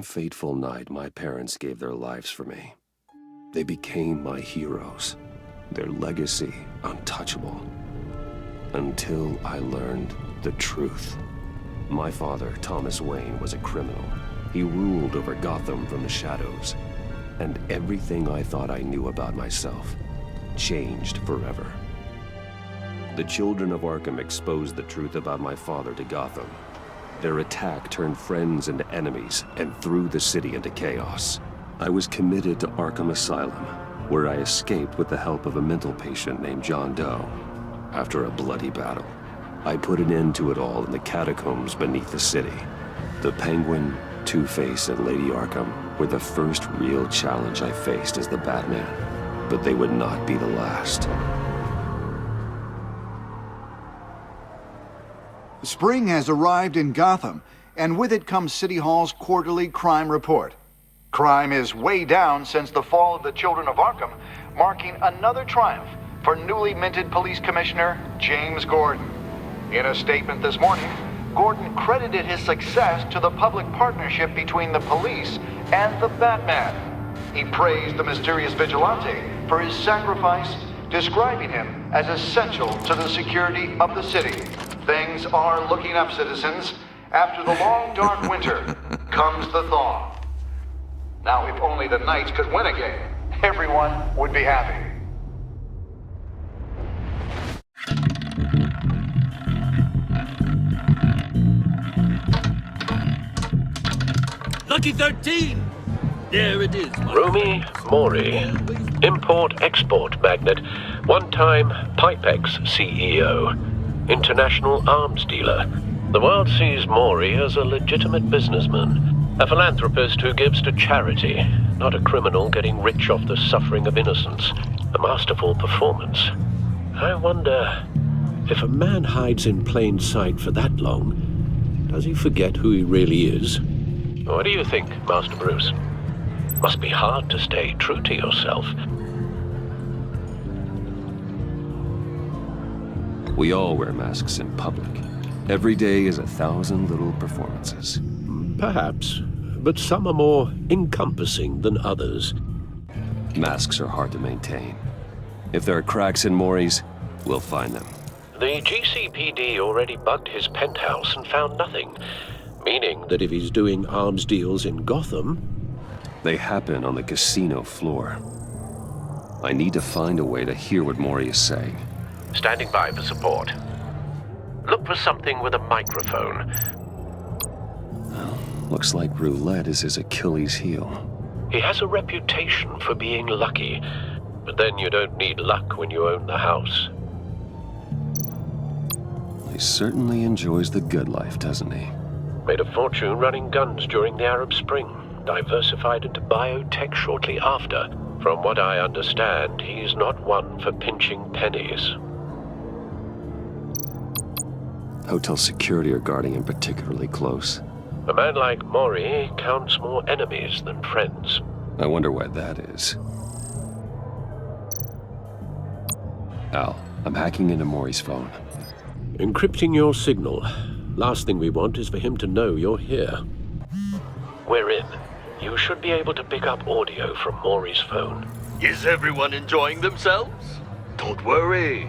one fateful night, my parents gave their lives for me. They became my heroes, their legacy untouchable. Until I learned the truth. My father, Thomas Wayne, was a criminal. He ruled over Gotham from the shadows. And everything I thought I knew about myself changed forever. The children of Arkham exposed the truth about my father to Gotham. Their attack turned friends into enemies and threw the city into chaos. I was committed to Arkham Asylum, where I escaped with the help of a mental patient named John Doe. After a bloody battle, I put an end to it all in the catacombs beneath the city. The Penguin, Two-Face, and Lady Arkham were the first real challenge I faced as the Batman, but they would not be the last. Spring has arrived in Gotham, and with it comes City Hall's quarterly crime report. Crime is way down since the fall of the Children of Arkham, marking another triumph for newly minted Police Commissioner James Gordon. In a statement this morning, Gordon credited his success to the public partnership between the police and the Batman. He praised the mysterious vigilante for his sacrifice, describing him as essential to the security of the city. Things are looking up, citizens. After the long, dark winter comes the thaw. Now, if only the Knights could win again, everyone would be happy. Lucky 13! There it is. Rumi Mori, import-export magnate, one-time Pipex CEO, international arms dealer. The world sees Mori as a legitimate businessman, a philanthropist who gives to charity, not a criminal getting rich off the suffering of innocence. A masterful performance. I wonder, if a man hides in plain sight for that long, does he forget who he really is? What do you think, Master Bruce? Must be hard to stay true to yourself. We all wear masks in public. Every day is 1,000 little performances. Perhaps, but some are more encompassing than others. Masks are hard to maintain. If there are cracks in Mori's, we'll find them. The GCPD already bugged his penthouse and found nothing. Meaning that if he's doing arms deals in Gotham... They happen on the casino floor. I need to find a way to hear what Mori is saying. Standing by for support. Look for something with a microphone. Well, looks like roulette is his Achilles heel. He has a reputation for being lucky, but then you don't need luck when you own the house. He certainly enjoys the good life, doesn't he? Made a fortune running guns during the Arab Spring, diversified into biotech shortly after. From what I understand, he's not one for pinching pennies. Hotel security are guarding him particularly close. A man like Mori counts more enemies than friends. I wonder why that is. Al, I'm hacking into Mori's phone. Encrypting your signal. Last thing we want is for him to know you're here. We're in. You should be able to pick up audio from Mori's phone. Is everyone enjoying themselves? Don't worry.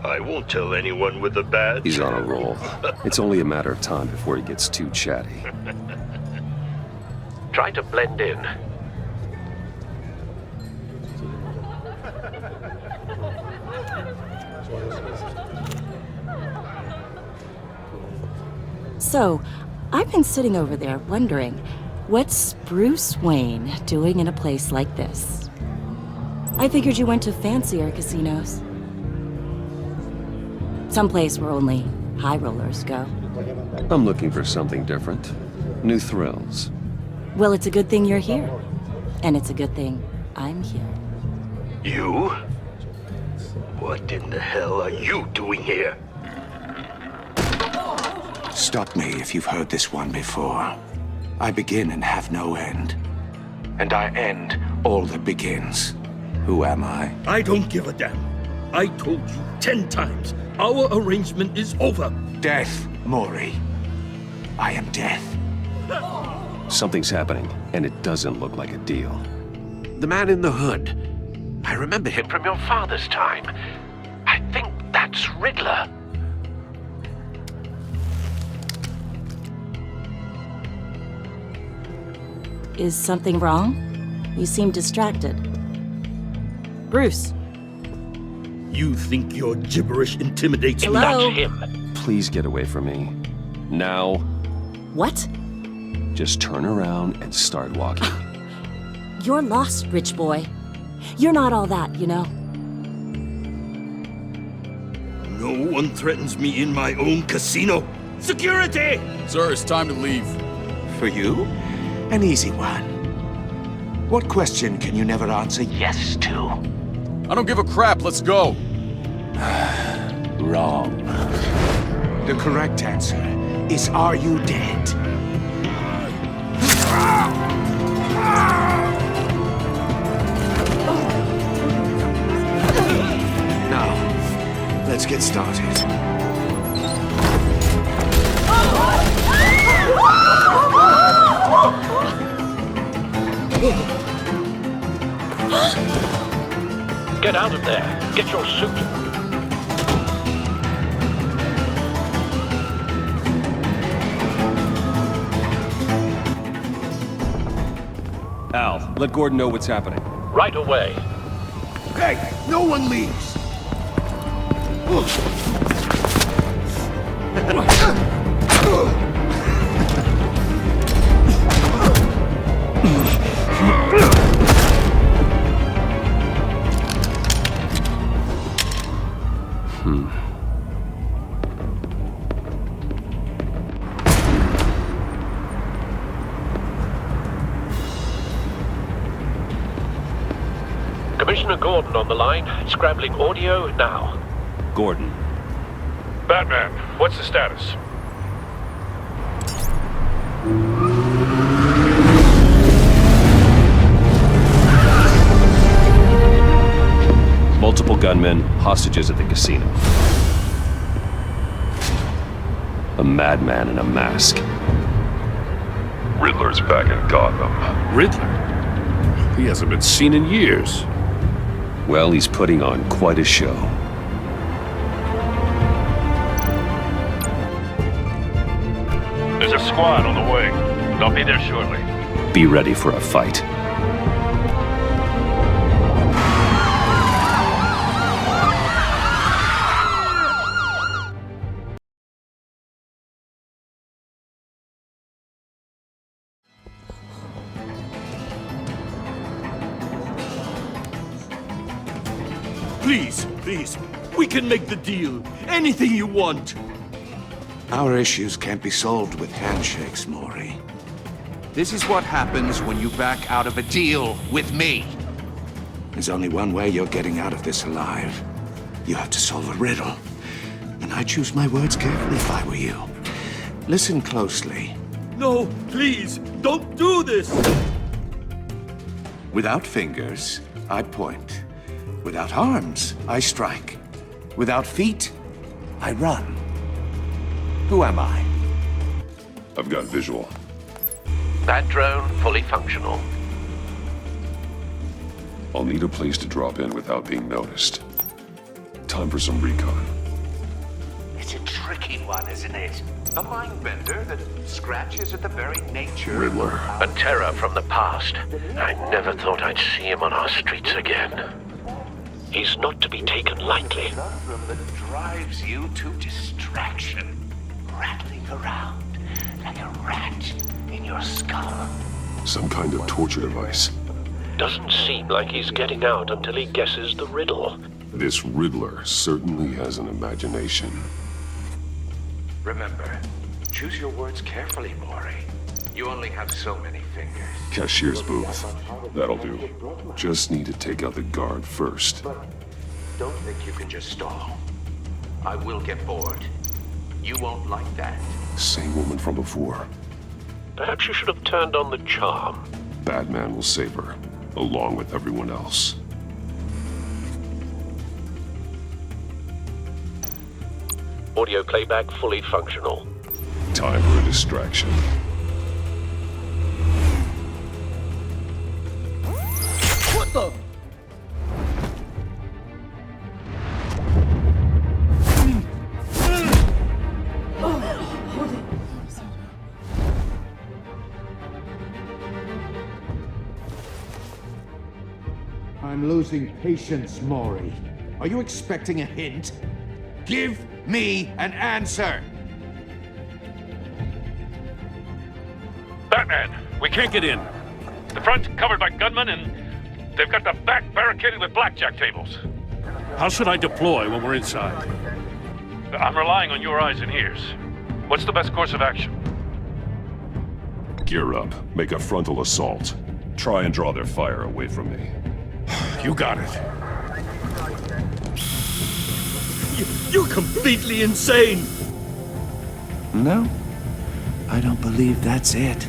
I won't tell anyone with a badge. He's on a roll. It's only a matter of time before he gets too chatty. Try to blend in. So, I've been sitting over there wondering, what's Bruce Wayne doing in a place like this? I figured you went to fancier casinos. Someplace where only high rollers go. I'm looking for something different. New thrills. Well, it's a good thing you're here. And it's a good thing I'm here. You? What in the hell are you doing here? Stop me if you've heard this one before. I begin and have no end. And I end all that begins. Who am I? I don't give a damn. I told you 10 times. Our arrangement is over. Death, Mori. I am death. Something's happening, and it doesn't look like a deal. The man in the hood. I remember him from your father's time. I think that's Riddler. Is something wrong? You seem distracted. Bruce. You think your gibberish intimidates me? Hello? That's him. Please get away from me. Now, What? just turn around and start walking. You're lost, rich boy. You're not all that, you know. No one threatens me in my own casino. Security! Sir, it's time to leave. For you? An easy one. What question can you never answer yes to? I don't give a crap, let's go. Wrong. The correct answer is, are you dead? Now, let's get started. Get out of there. Get your suit. Al, let Gordon know what's happening. Right away. Hey, no one leaves! Commissioner Gordon on the line. Scrambling audio now. Gordon. Batman, what's the status? Multiple gunmen, hostages at the casino. A madman in a mask. Riddler's back in Gotham. Riddler? He hasn't been seen in years. Well, he's putting on quite a show. There's a squad on the way. They'll be there shortly. Be ready for a fight. Please, please. We can make the deal. Anything you want. Our issues can't be solved with handshakes, Maury. This is what happens when you back out of a deal with me. There's only one way you're getting out of this alive. You have to solve a riddle. And I choose my words carefully if I were you. Listen closely. No, please, don't do this. Without fingers, I point. Without arms, I strike. Without feet, I run. Who am I? I've got visual. That drone fully functional. I'll need a place to drop in without being noticed. Time for some recon. It's a tricky one, isn't it? A mind bender that scratches at the very nature Riddler. A terror from the past. I never thought I'd see him on our streets again. He's not to be taken lightly. conundrum that drives you to distraction, rattling around like a rat in your skull. Some kind of torture device. Doesn't seem like he's getting out until he guesses the riddle. This Riddler certainly has an imagination. Remember, choose your words carefully, Maury. You only have so many fingers. Cashier's booth. That'll do. Just need to take out the guard first. Don't think you can just stall. I will get bored. You won't like that. Same woman from before. Perhaps you should have turned on the charm. Batman will save her, along with everyone else. Audio playback fully functional. Time for a distraction. esto! I'm losing patience, Maury. Are you expecting a hint? Give me an answer! Batman, we can't get in. The front's covered by gunmen, and they've got the back barricaded with blackjack tables. How should I deploy when we're inside? I'm relying on your eyes and ears. What's the best course of action? Gear up. Make a frontal assault. Try and draw their fire away from me. You got it. You're completely insane! No, I don't believe that's it.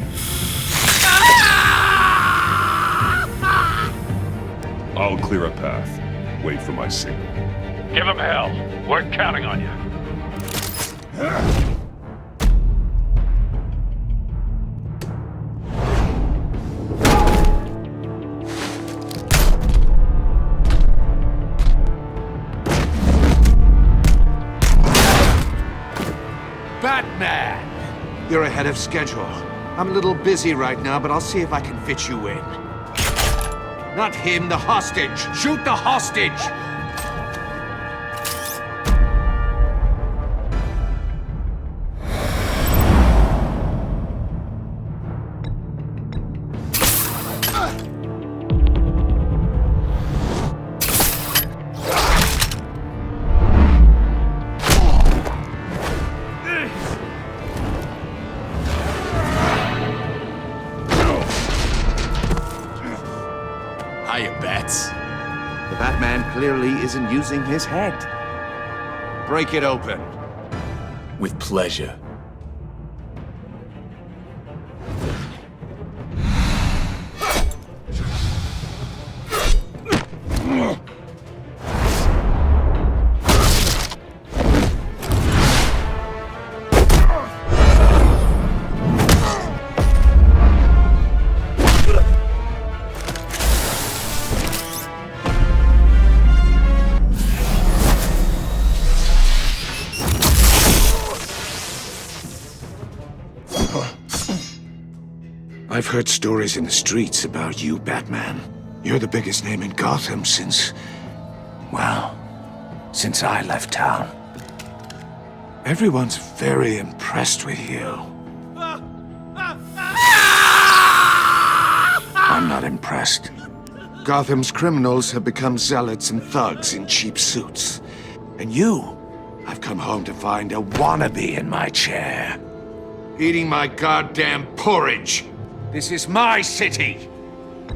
I'll clear a path. Wait for my signal. Give him hell. We're counting on you. Batman! You're ahead of schedule. I'm a little busy right now, but I'll see if I can fit you in. Not him, the hostage! Shoot the hostage! Hiya, Bats. The Batman clearly isn't using his head. Break it open. With pleasure. I've heard stories in the streets about you, Batman. You're the biggest name in Gotham since... well, since I left town. Everyone's very impressed with you. I'm not impressed. Gotham's criminals have become zealots and thugs in cheap suits. And you, I've come home to find a wannabe in my chair. Eating my goddamn porridge. This is my city!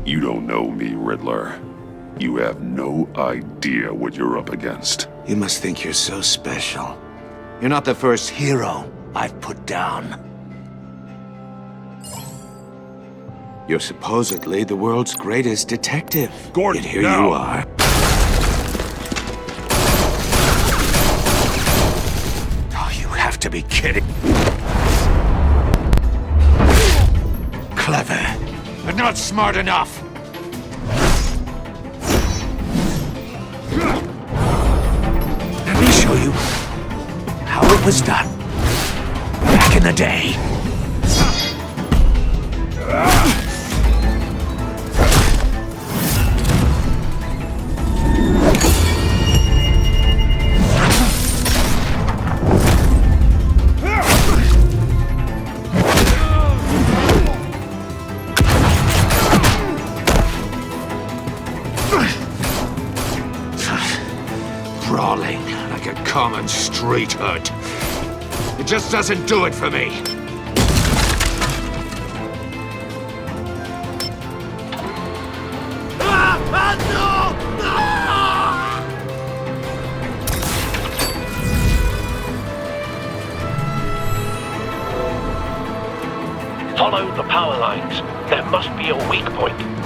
You don't know me, Riddler. You have no idea what you're up against. You must think you're so special. You're not the first hero I've put down. You're supposedly the world's greatest detective. Gordon, Yet here now. you are. Oh, you have to be kidding. Clever, but not smart enough. Let me show you how it was done back in the day. Brawling like a common street hood. It just doesn't do it for me. Follow the power lines. There must be a weak point.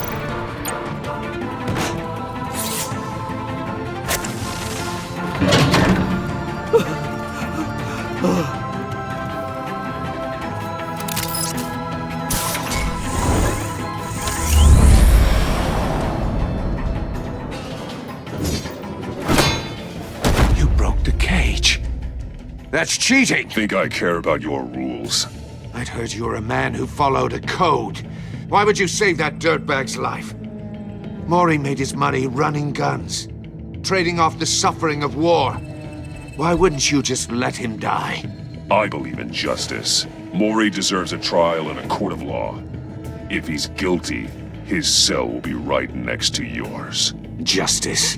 That's cheating! Think I care about your rules? I'd heard you were a man who followed a code. Why would you save that dirtbag's life? Mori made his money running guns, trading off the suffering of war. Why wouldn't you just let him die? I believe in justice. Mori deserves a trial in a court of law. If he's guilty, his cell will be right next to yours. Justice?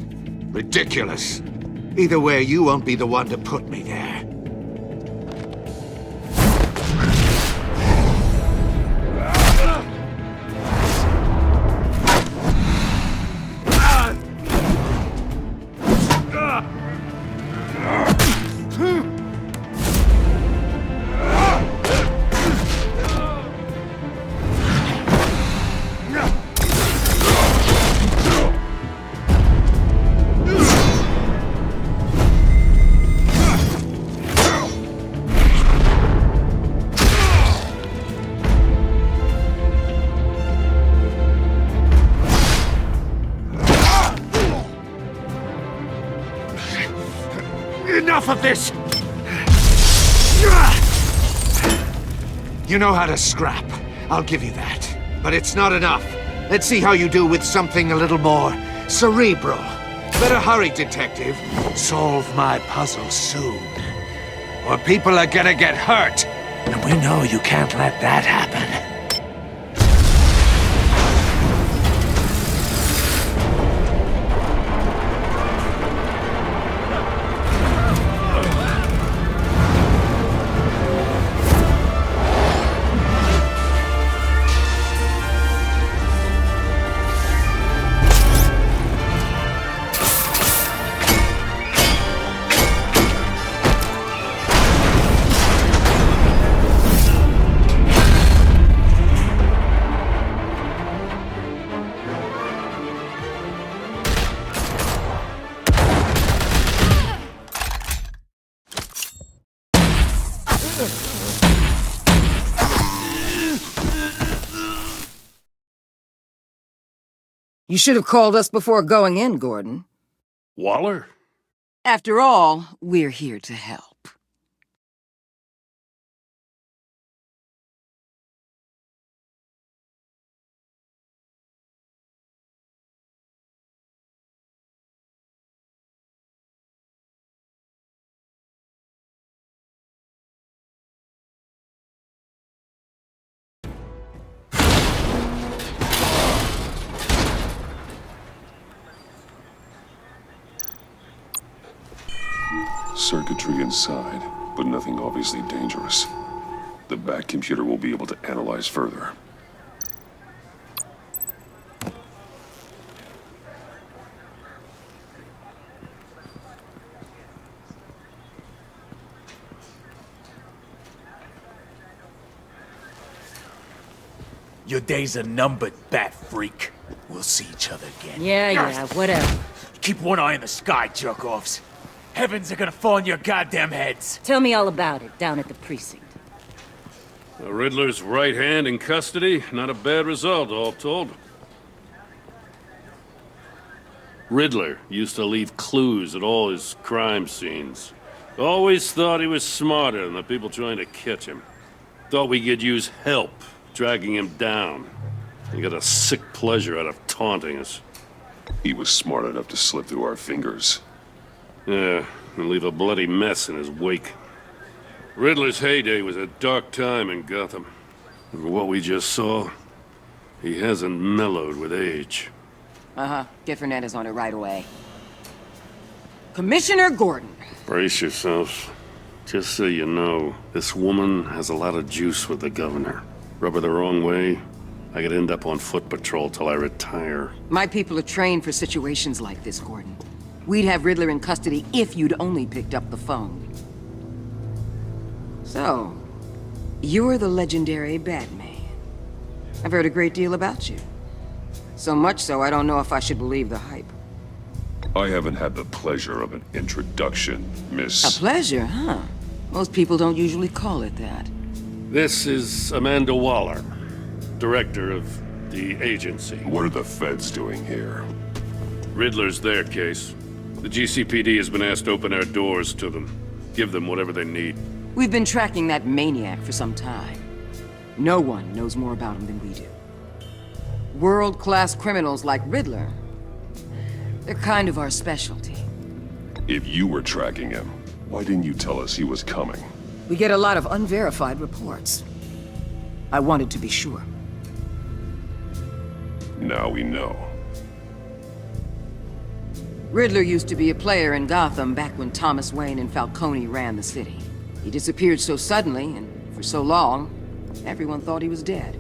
Ridiculous. Either way, you won't be the one to put me there. Enough of this! You know how to scrap. I'll give you that. But it's not enough. Let's see how you do with something a little more cerebral. Better hurry, detective. Solve my puzzle soon. Or people are gonna get hurt. And we know you can't let that happen. You should have called us before going in, Gordon. Waller? After all, we're here to help. Circuitry inside, but nothing obviously dangerous. The back computer will be able to analyze further. Your days are numbered, bat freak. We'll see each other again. Yeah, whatever. Keep one eye in the sky, jerk-offs. Heavens are gonna fall on your goddamn heads. Tell me all about it down at the precinct. The Riddler's right hand in custody. Not a bad result, all told. Riddler used to leave clues at all his crime scenes. Always thought he was smarter than the people trying to catch him. Thought we could use help dragging him down. He got a sick pleasure out of taunting us. He was smart enough to slip through our fingers. Yeah, and leave a bloody mess in his wake. Riddler's heyday was a dark time in Gotham. And what we just saw, he hasn't mellowed with age. Uh-huh. Get Fernandez on it right away. Commissioner Gordon. Brace yourselves. Just so you know, this woman has a lot of juice with the governor. Rub her the wrong way, I could end up on foot patrol till I retire. My people are trained for situations like this, Gordon. We'd have Riddler in custody if you'd only picked up the phone. So, you're the legendary Batman. I've heard a great deal about you. So much so, I don't know if I should believe the hype. I haven't had the pleasure of an introduction, Miss... A pleasure, huh? Most people don't usually call it that. This is Amanda Waller, director of the agency. What are the feds doing here? Riddler's their case. The GCPD has been asked to open our doors to them. Give them whatever they need. We've been tracking that maniac for some time. No one knows more about him than we do. World-class criminals like Riddler. They're kind of our specialty. If you were tracking him, why didn't you tell us he was coming? We get a lot of unverified reports. I wanted to be sure. Now we know. Riddler used to be a player in Gotham back when Thomas Wayne and Falcone ran the city. He disappeared so suddenly and for so long, everyone thought he was dead.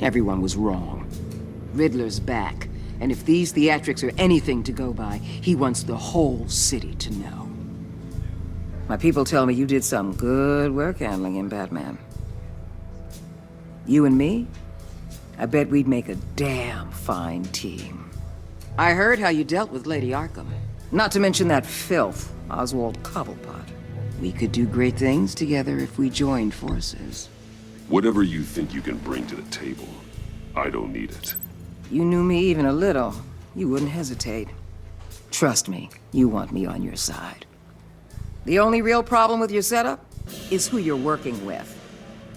Everyone was wrong. Riddler's back, and if these theatrics are anything to go by, he wants the whole city to know. My people tell me you did some good work handling him, Batman. You and me? I bet we'd make a damn fine team. I heard how you dealt with Lady Arkham. Not to mention that filth, Oswald Cobblepot. We could do great things together if we joined forces. Whatever you think you can bring to the table, I don't need it. You knew me even a little, you wouldn't hesitate. Trust me, you want me on your side. The only real problem with your setup is who you're working with.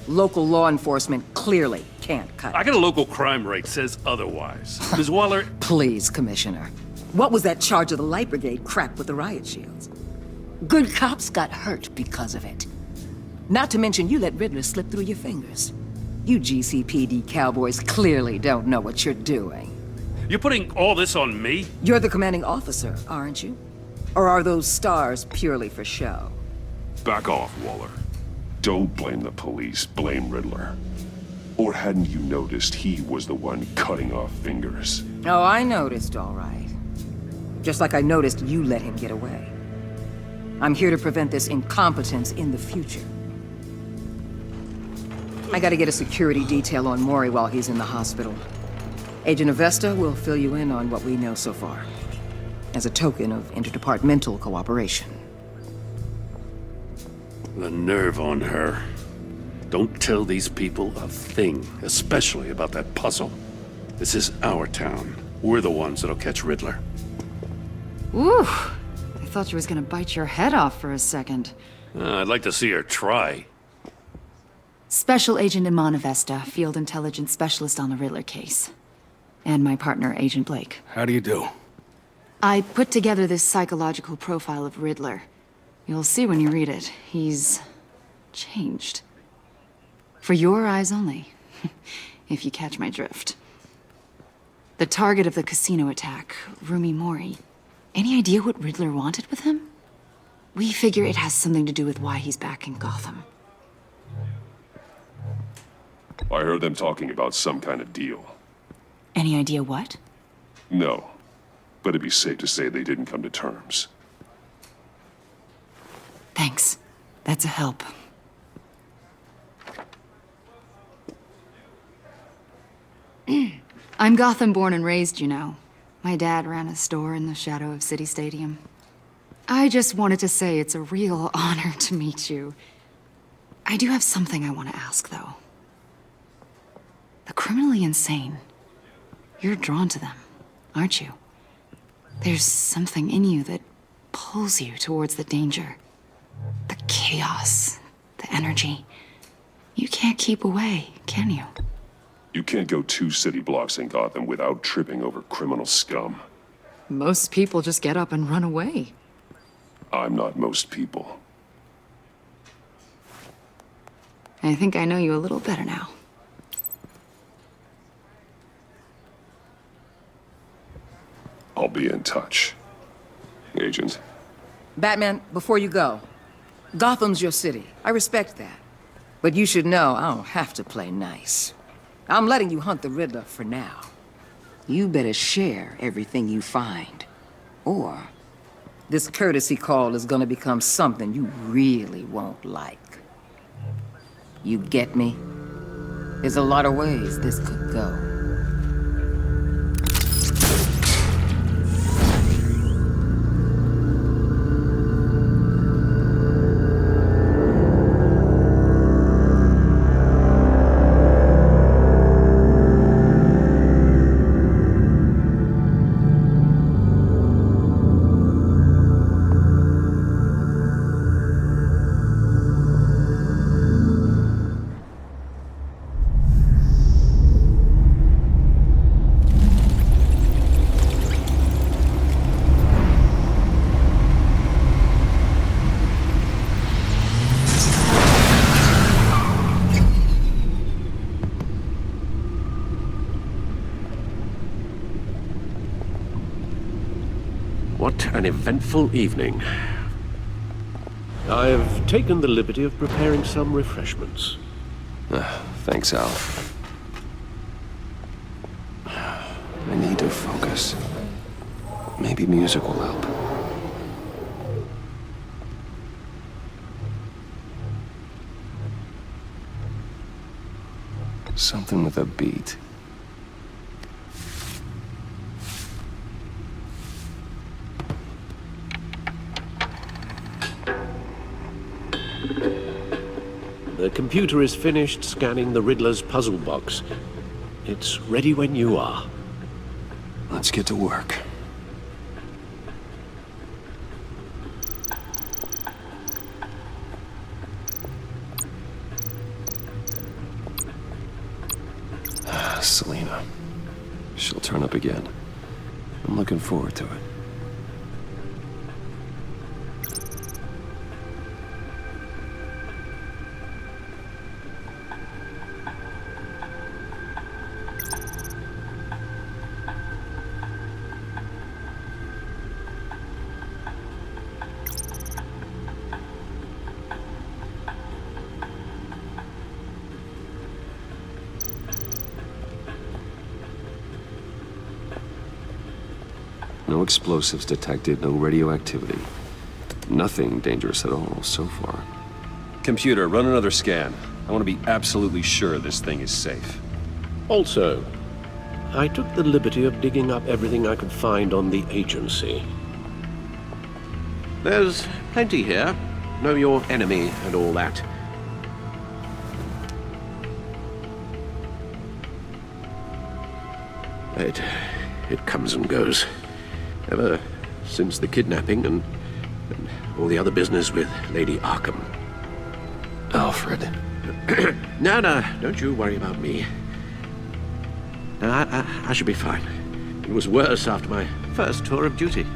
Local law enforcement clearly can't cut it. I got a local crime rate says otherwise. Ms. Waller... Please, Commissioner. What was that charge of the Light Brigade crap with the riot shields? Good cops got hurt because of it. Not to mention you let Riddler slip through your fingers. You GCPD cowboys clearly don't know what you're doing. You're putting all this on me? You're the commanding officer, aren't you? Or are those stars purely for show? Back off, Waller. Don't blame the police, blame Riddler. Or hadn't you noticed he was the one cutting off fingers? Oh, I noticed, all right. Just like I noticed you let him get away. I'm here to prevent this incompetence in the future. I gotta get a security detail on Maury while he's in the hospital. Agent Avesta will fill you in on what we know so far, as a token of interdepartmental cooperation. The nerve on her. Don't tell these people a thing, especially about that puzzle. This is our town. We're the ones that'll catch Riddler. Ooh, I thought you was gonna bite your head off for a second. I'd like to see her try. Special Agent Iman Avesta, Field Intelligence Specialist on the Riddler case. And my partner, Agent Blake. How do you do? I put together this psychological profile of Riddler. You'll see when you read it. He's changed. For your eyes only, if you catch my drift. The target of the casino attack, Rumi Mori. Any idea what Riddler wanted with him? We figure it has something to do with why he's back in Gotham. I heard them talking about some kind of deal. Any idea what? No, but it'd be safe to say they didn't come to terms. Thanks. That's a help. I'm Gotham born and raised, you know. My dad ran a store in the shadow of City Stadium. I just wanted to say it's a real honor to meet you. I do have something I want to ask, though. The criminally insane. You're drawn to them, aren't you? There's something in you that pulls you towards the danger. The chaos, the energy. You can't keep away, can you? You can't go 2 city blocks in Gotham without tripping over criminal scum. Most people just get up and run away. I'm not most people. I think I know you a little better now. I'll be in touch. Agent. Batman, before you go, Gotham's your city. I respect that. But you should know I don't have to play nice. I'm letting you hunt the Riddler for now. You better share everything you find. Or this courtesy call is gonna become something you really won't like. You get me? There's a lot of ways this could go. What an eventful evening. I have taken the liberty of preparing some refreshments. Thanks, Al. I need to focus. Maybe music will help. Something with a beat. The computer is finished scanning the Riddler's puzzle box. It's ready when you are. Let's get to work. Selena. She'll turn up again. I'm looking forward to it. No explosives detected, no radioactivity. Nothing dangerous at all so far. Computer, run another scan. I want to be absolutely sure this thing is safe. Also, I took the liberty of digging up everything I could find on the agency. There's plenty here. Know your enemy and all that. It comes and goes. Ever since the kidnapping and all the other business with Lady Arkham. Alfred. No, don't you worry about me. I should be fine. It was worse after my first tour of duty.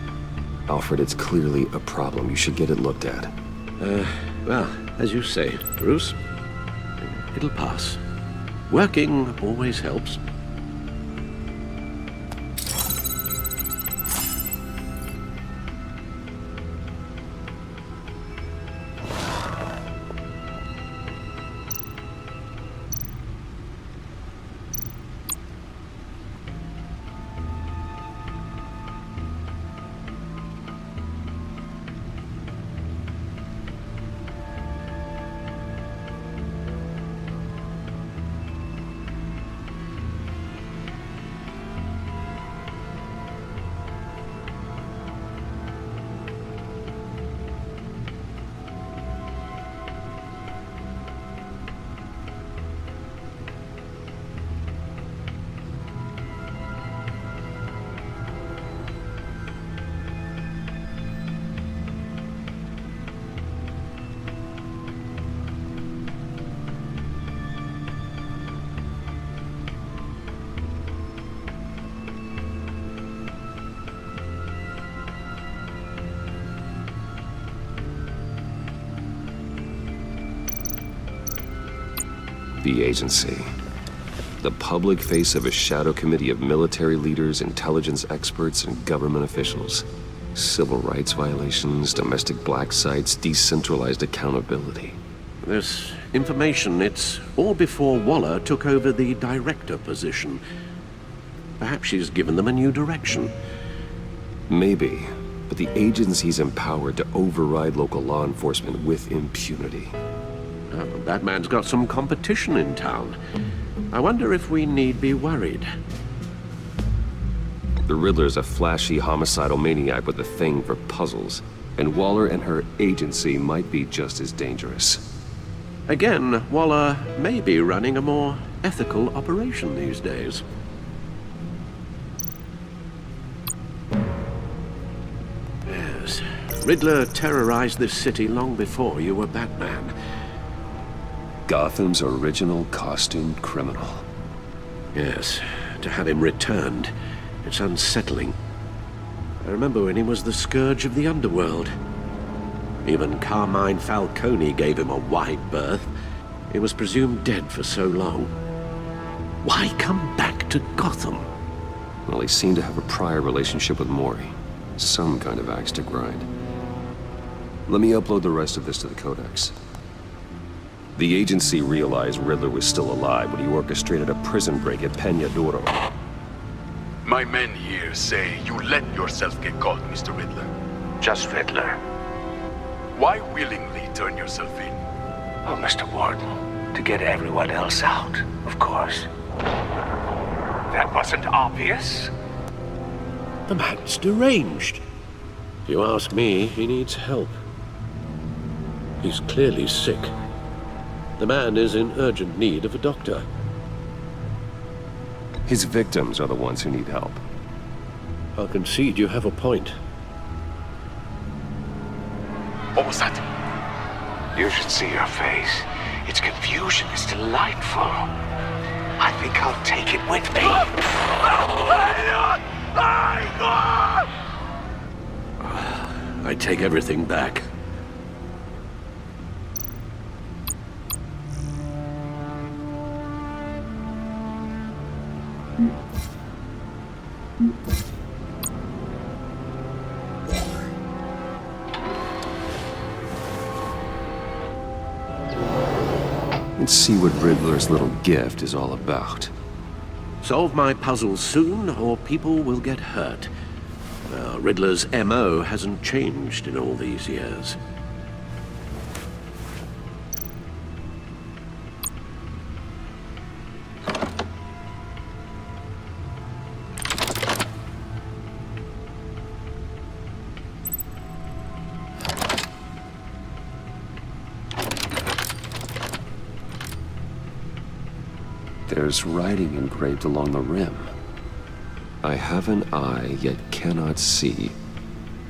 Alfred, it's clearly a problem. You should get it looked at. Well, as you say, Bruce, it'll pass. Working always helps. The agency. The public face of a shadow committee of military leaders, intelligence experts, and government officials. Civil rights violations, domestic black sites, decentralized accountability. This information, it's all before Waller took over the director position. Perhaps she's given them a new direction. Maybe, but the agency's empowered to override local law enforcement with impunity. Batman's got some competition in town. I wonder if we need be worried. The Riddler's a flashy, homicidal maniac with a thing for puzzles, and Waller and her agency might be just as dangerous. Again, Waller may be running a more ethical operation these days. Yes, Riddler terrorized this city long before you were Batman. Gotham's original costumed criminal. Yes, to have him returned, it's unsettling. I remember when he was the scourge of the underworld. Even Carmine Falcone gave him a wide berth. He was presumed dead for so long. Why come back to Gotham? Well, he seemed to have a prior relationship with Mori. some kind of axe to grind. Let me upload the rest of this to the Codex. The agency realized Riddler was still alive when he orchestrated a prison break at Peña Duro. My men here say you let yourself get caught, Mr. Riddler. Just Riddler. Why willingly turn yourself in? Oh, Mr. Warden, to get everyone else out, of course. That wasn't obvious. The man's deranged. If you ask me, he needs help. He's clearly sick. The man is in urgent need of a doctor. His victims are the ones who need help. I'll concede you have a point. What was that? You should see your face. Its confusion is delightful. I think I'll take it with me. I take everything back. Let's see what Riddler's little gift is all about. Solve my puzzles soon, or people will get hurt. Riddler's MO hasn't changed in all these years. There's writing engraved along the rim. I have an eye, yet cannot see.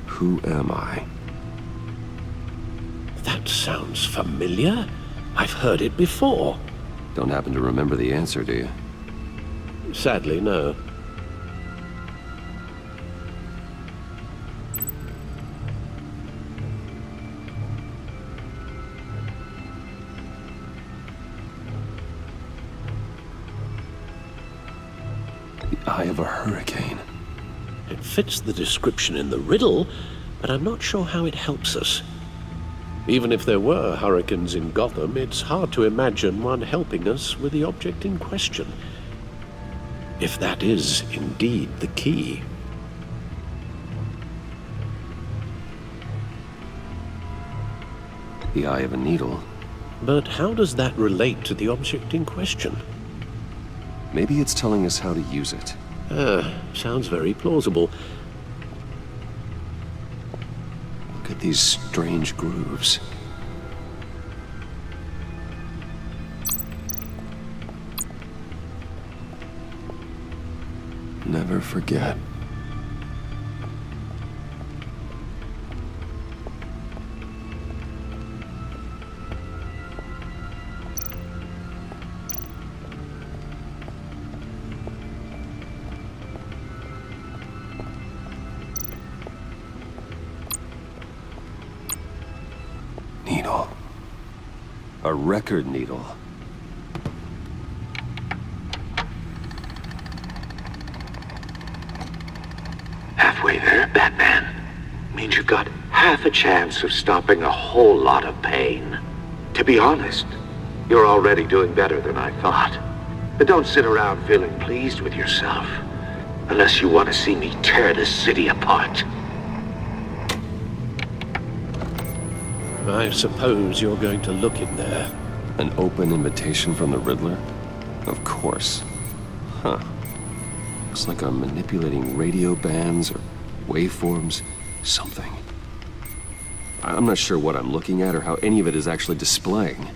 Who am I? That sounds familiar. I've heard it before. Don't happen to remember the answer, do you? Sadly, no. Eye of a hurricane. It fits the description in the riddle, but I'm not sure how it helps us. Even if there were hurricanes in Gotham, it's hard to imagine one helping us with the object in question. If that is indeed the key. The eye of a needle. But how does that relate to the object in question? Maybe it's telling us how to use it. Sounds very plausible. Look at these strange grooves. Never forget. Needle. A record needle. Halfway there, Batman. Means you've got half a chance of stopping a whole lot of pain. To be honest, you're already doing better than I thought. But don't sit around feeling pleased with yourself. Unless you want to see me tear this city apart. I suppose you're going to look in there. An open invitation from the Riddler? Of course. Huh. Looks like I'm manipulating radio bands or waveforms, something. I'm not sure what I'm looking at or how any of it is actually displaying.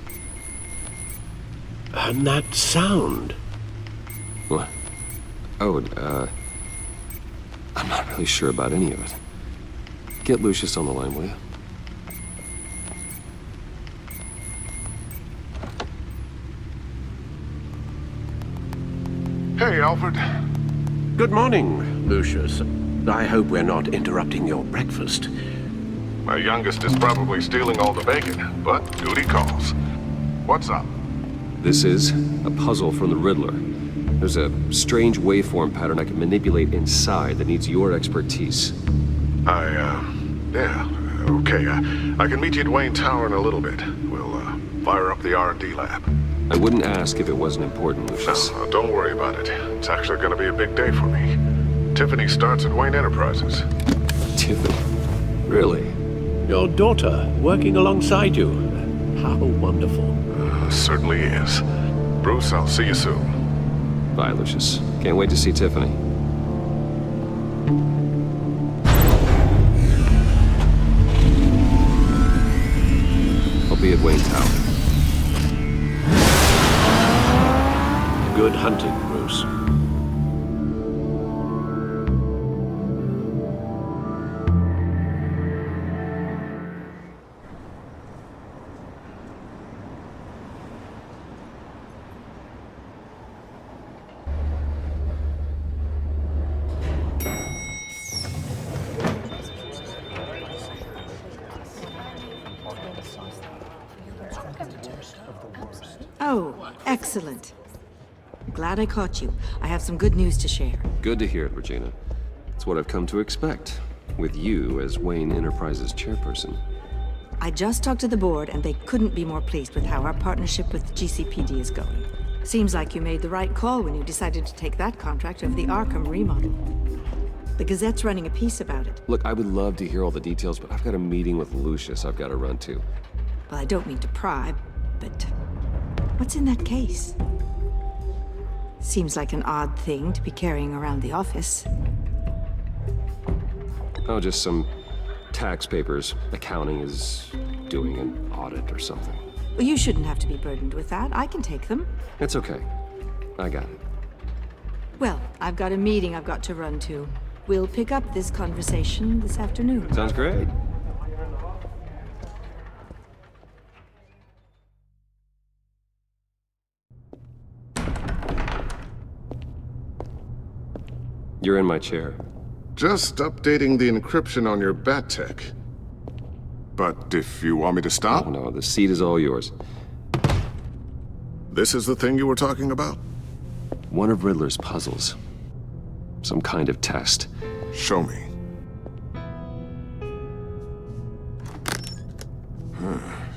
And that sound? What? Oh, I'm not really sure about any of it. Get Lucius on the line, will you? Hey, Alfred. Good morning, Lucius. I hope we're not interrupting your breakfast. My youngest is probably stealing all the bacon, but duty calls. What's up? This is a puzzle from the Riddler. There's a strange waveform pattern I can manipulate inside that needs your expertise. Yeah, okay. I can meet you at Wayne Tower in a little bit. We'll, fire up the R&D lab. I wouldn't ask if it wasn't important, Lucius. No, don't worry about it. It's actually gonna be a big day for me. Tiffany starts at Wayne Enterprises. Tiffany? Really? Your daughter, working alongside you. How wonderful. Certainly is. Bruce, I'll see you soon. Bye, Lucius. Can't wait to see Tiffany. I'll be at Wayne Tower. Good hunting, Bruce. Oh, excellent. Glad I caught you. I have some good news to share. Good to hear it, Regina. It's what I've come to expect, with you as Wayne Enterprises chairperson. I just talked to the board, and they couldn't be more pleased with how our partnership with GCPD is going. Seems like you made the right call when you decided to take that contract over the Arkham remodel. The Gazette's running a piece about it. Look, I would love to hear all the details, but I've got a meeting with Lucius I've got to run to. Well, I don't mean to pry, but what's in that case? Seems like an odd thing to be carrying around the office. Oh, just some tax papers. Accounting is doing an audit or something. Well, you shouldn't have to be burdened with that. I can take them. It's okay. I got it. Well, I've got a meeting I've got to run to. We'll pick up this conversation this afternoon. Sounds great. You're in my chair. Just updating the encryption on your bat tech. But if you want me to stop? Oh, no, the seat is all yours. This is the thing you were talking about? One of Riddler's puzzles. Some kind of test. Show me.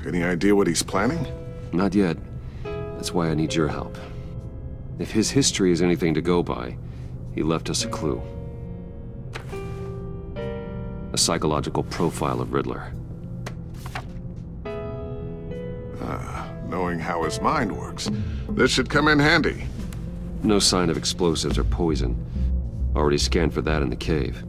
Any idea what he's planning? Not yet. That's why I need your help. If his history is anything to go by, he left us a clue. A psychological profile of Riddler. Knowing how his mind works, this should come in handy. No sign of explosives or poison. Already scanned for that in the cave.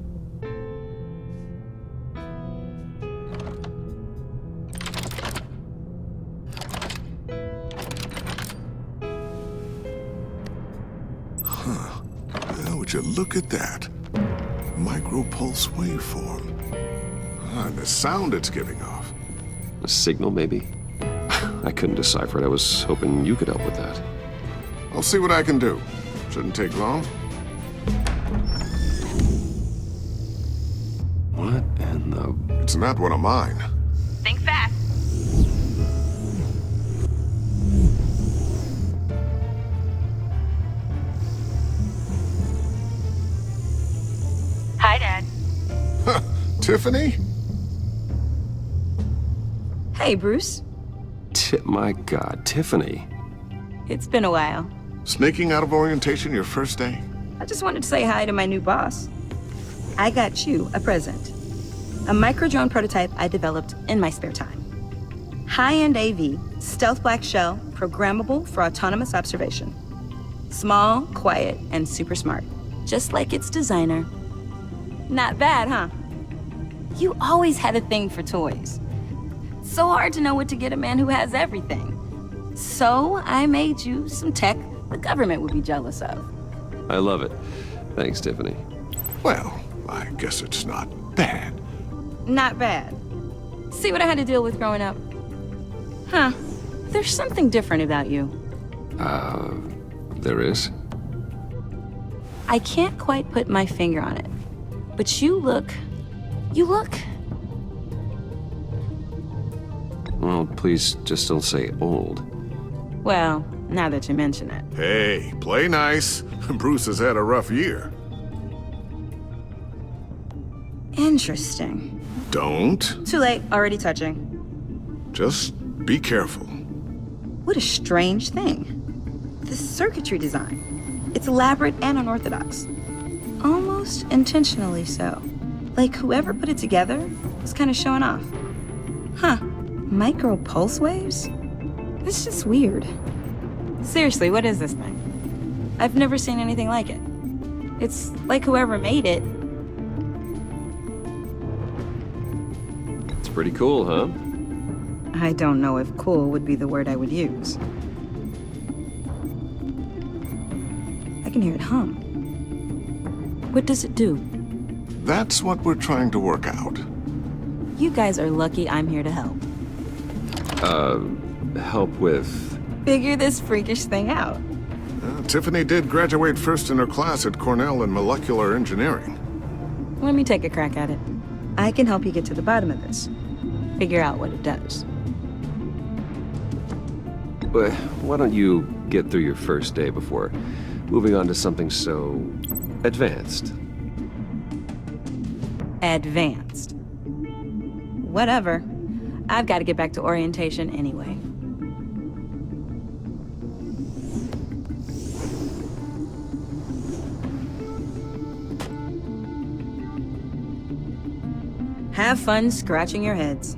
Would you look at that? Micropulse waveform. And the sound it's giving off. A signal, maybe? I couldn't decipher it. I was hoping you could help with that. I'll see what I can do. Shouldn't take long. What in the... It's not one of mine. Think fast. Hi, Dad. Huh, Tiffany? Hey, Bruce. My God, Tiffany. It's been a while. Sneaking out of orientation your first day? I just wanted to say hi to my new boss. I got you a present. A micro-drone prototype I developed in my spare time. High-end AV, stealth black shell, programmable for autonomous observation. Small, quiet, and super smart. Just like its designer. Not bad, huh? You always had a thing for toys. So hard to know what to get a man who has everything. So I made you some tech the government would be jealous of. I love it. Thanks, Tiffany. Well, I guess it's not bad. Not bad. See what I had to deal with growing up? Huh. There's something different about you. There is? I can't quite put my finger on it. But you look... Well, please just don't say old. Well, now that you mention it. Hey, play nice. Bruce has had a rough year. And Interesting. Don't. Too late, already touching. Just be careful. What a strange thing. The circuitry design. It's elaborate and unorthodox. Almost intentionally so. Like whoever put it together was kind of showing off. Huh. Micro pulse waves? It's just weird. Seriously, what is this thing? I've never seen anything like it. It's like whoever made it. It's pretty cool, huh? I don't know if cool would be the word I would use. I can hear it hum. What does it do? That's what we're trying to work out. You guys are lucky I'm here to help. Help with... Figure this freakish thing out. Tiffany did graduate first in her class at Cornell in molecular engineering. Let me take a crack at it. I can help you get to the bottom of this. Figure out what it does. Why don't you get through your first day before moving on to something so... advanced? Advanced. Whatever. I've got to get back to orientation anyway. Have fun scratching your heads.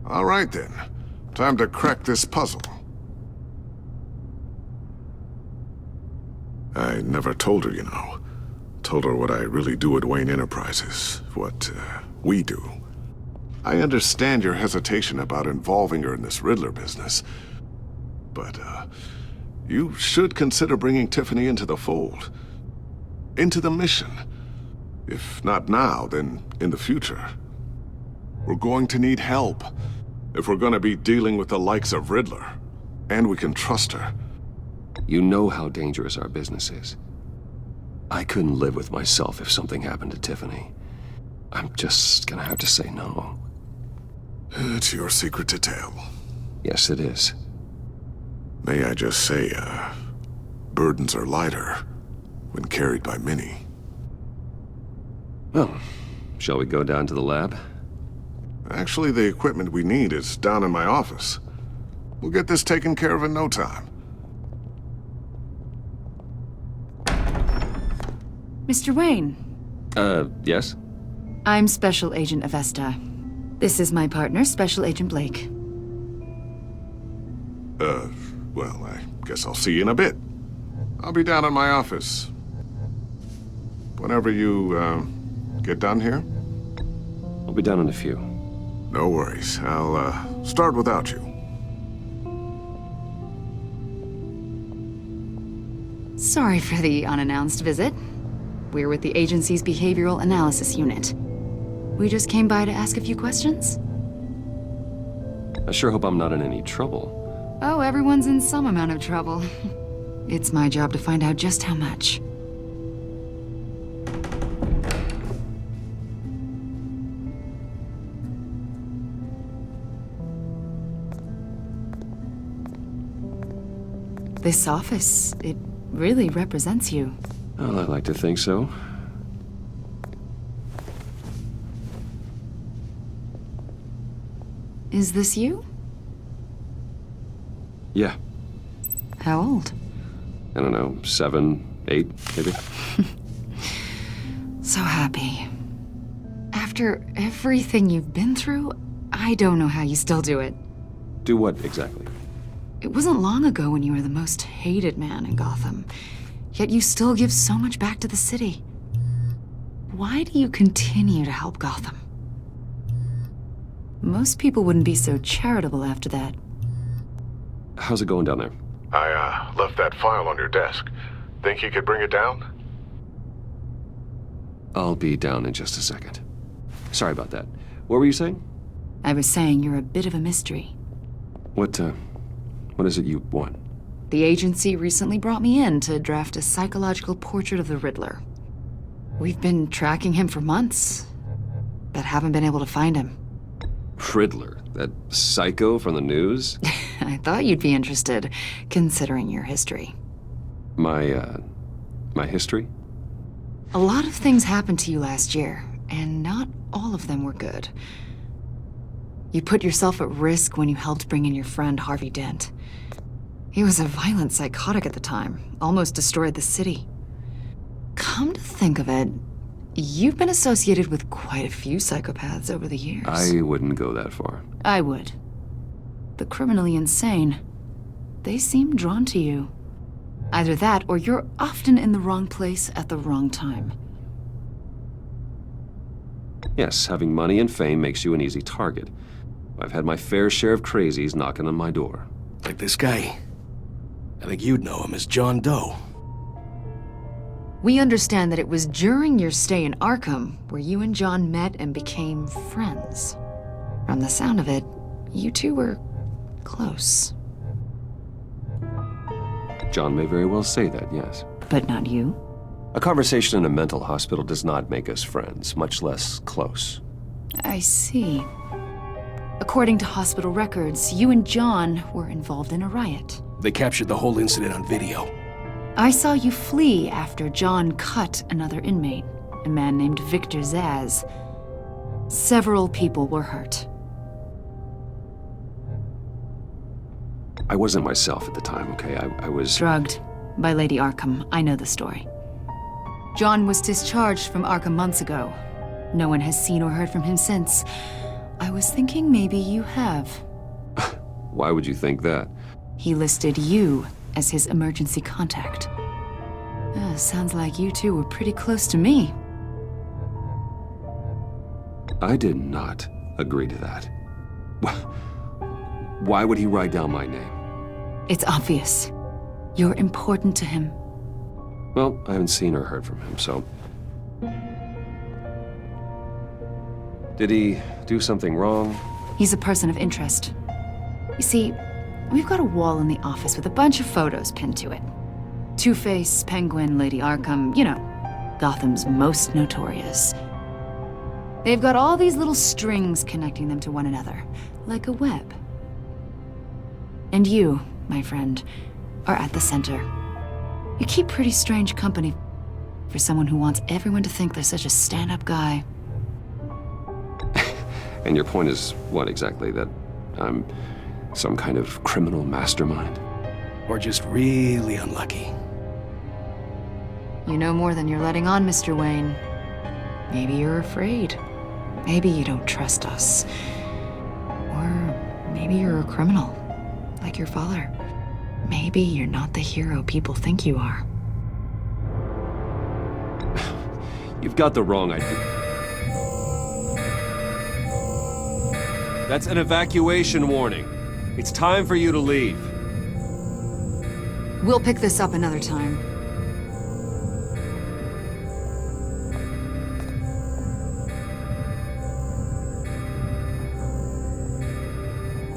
All right then. Time to crack this puzzle. I never told her, you know. Told her what I really do at Wayne Enterprises. What, we do. I understand your hesitation about involving her in this Riddler business. But, you should consider bringing Tiffany into the fold. Into the mission. If not now, then in the future. We're going to need help. If we're gonna be dealing with the likes of Riddler. And we can trust her. You know how dangerous our business is. I couldn't live with myself if something happened to Tiffany. I'm just gonna have to say no. It's your secret to tell. Yes, it is. May I just say, burdens are lighter when carried by many. Well, shall we go down to the lab? Actually, the equipment we need is down in my office. We'll get this taken care of in no time. Mr. Wayne. Yes? I'm Special Agent Avesta. This is my partner, Special Agent Blake. Well, I guess I'll see you in a bit. I'll be down in my office. Whenever you, get done here? I'll be down in a few. No worries. I'll, start without you. Sorry for the unannounced visit. We're with the agency's behavioral analysis unit. We just came by to ask a few questions. I sure hope I'm not in any trouble. Oh, everyone's in some amount of trouble. It's my job to find out just how much. This office, it really represents you. Well, I like to think so. Is this you? Yeah. How old? I don't know, 7, 8, maybe? So happy. After everything you've been through, I don't know how you still do it. Do what, exactly? It wasn't long ago when you were the most hated man in Gotham. Yet you still give so much back to the city. Why do you continue to help Gotham? Most people wouldn't be so charitable after that. How's it going down there? I, left that file on your desk. Think you could bring it down? I'll be down in just a second. Sorry about that. What were you saying? I was saying you're a bit of a mystery. What is it you want? The agency recently brought me in to draft a psychological portrait of the Riddler. We've been tracking him for months, but haven't been able to find him. Riddler? That psycho from the news? I thought you'd be interested, considering your history. My history? A lot of things happened to you last year, and not all of them were good. You put yourself at risk when you helped bring in your friend Harvey Dent. He was a violent psychotic at the time, almost destroyed the city. Come to think of it, you've been associated with quite a few psychopaths over the years. I wouldn't go that far. I would. The criminally insane. They seem drawn to you. Either that, or you're often in the wrong place at the wrong time. Yes, having money and fame makes you an easy target. I've had my fair share of crazies knocking on my door. Like this guy. I think you'd know him as John Doe. We understand that it was during your stay in Arkham where you and John met and became friends. From the sound of it, you two were close. John may very well say that, yes. But not you? A conversation in a mental hospital does not make us friends, much less close. I see. According to hospital records, you and John were involved in a riot. They captured the whole incident on video. I saw you flee after John cut another inmate, a man named Victor Zaz. Several people were hurt. I wasn't myself at the time, okay? I was... Drugged by Lady Arkham. I know the story. John was discharged from Arkham months ago. No one has seen or heard from him since. I was thinking maybe you have. Why would you think that? He listed you as his emergency contact. Sounds like you two were pretty close to me. I did not agree to that. Why would he write down my name? It's obvious. You're important to him. Well, I haven't seen or heard from him, so... Did he do something wrong? He's a person of interest. You see, we've got a wall in the office with a bunch of photos pinned to it. Two-Face, Penguin, Lady Arkham, you know, Gotham's most notorious. They've got all these little strings connecting them to one another, like a web. And you, my friend, are at the center. You keep pretty strange company for someone who wants everyone to think they're such a stand-up guy. And your point is what exactly? That I'm some kind of criminal mastermind? Or just really unlucky? You know more than you're letting on, Mr. Wayne. Maybe you're afraid. Maybe you don't trust us. Or maybe you're a criminal, like your father. Maybe you're not the hero people think you are. You've got the wrong idea. That's an evacuation warning. It's time for you to leave. We'll pick this up another time.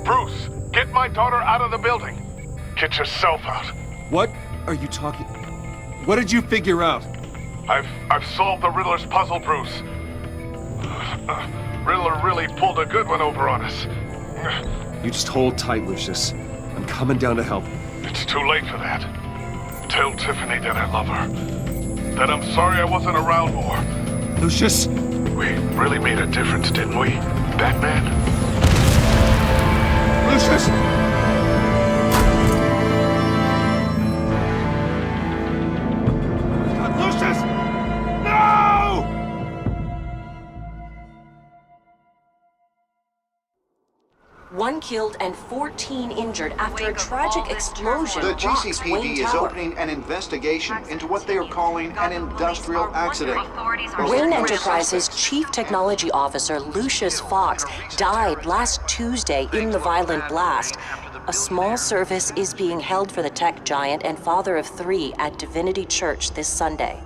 Bruce, get my daughter out of the building. Get yourself out. What are you talking... What did you figure out? I've solved the Riddler's puzzle, Bruce. Riddler really pulled a good one over on us. You just hold tight, Lucius. I'm coming down to help. It's too late for that. Tell Tiffany that I love her. That I'm sorry I wasn't around more. Lucius! We really made a difference, didn't we, Batman? Lucius! Lucius! No! One killed and 14 injured after a tragic explosion. The rocks GCPD Wayne is Tower. opening an investigation into what they are calling an industrial accident. Wayne Enterprises' Chief Technology Officer Lucius Fox died last Tuesday in the violent blast. A small service is being held for the tech giant and father of 3 at Divinity Church this Sunday.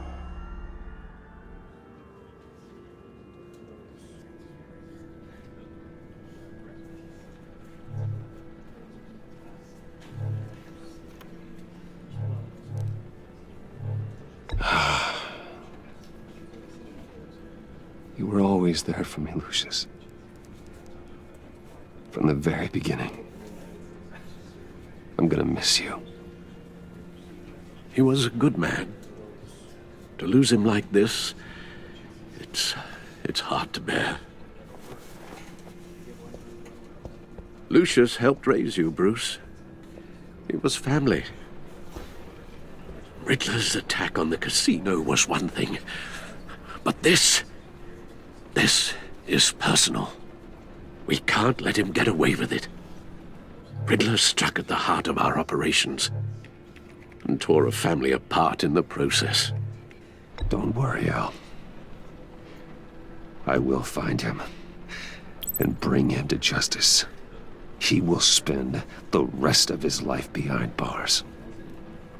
You were always there for me, Lucius. From the very beginning. I'm gonna miss you. He was a good man. To lose him like this, it's hard to bear. Lucius helped raise you, Bruce. It was family. Riddler's attack on the casino was one thing, but this is personal. We can't let him get away with it. Riddler struck at the heart of our operations and tore a family apart in the process. Don't worry, Al. I will find him and bring him to justice. He will spend the rest of his life behind bars.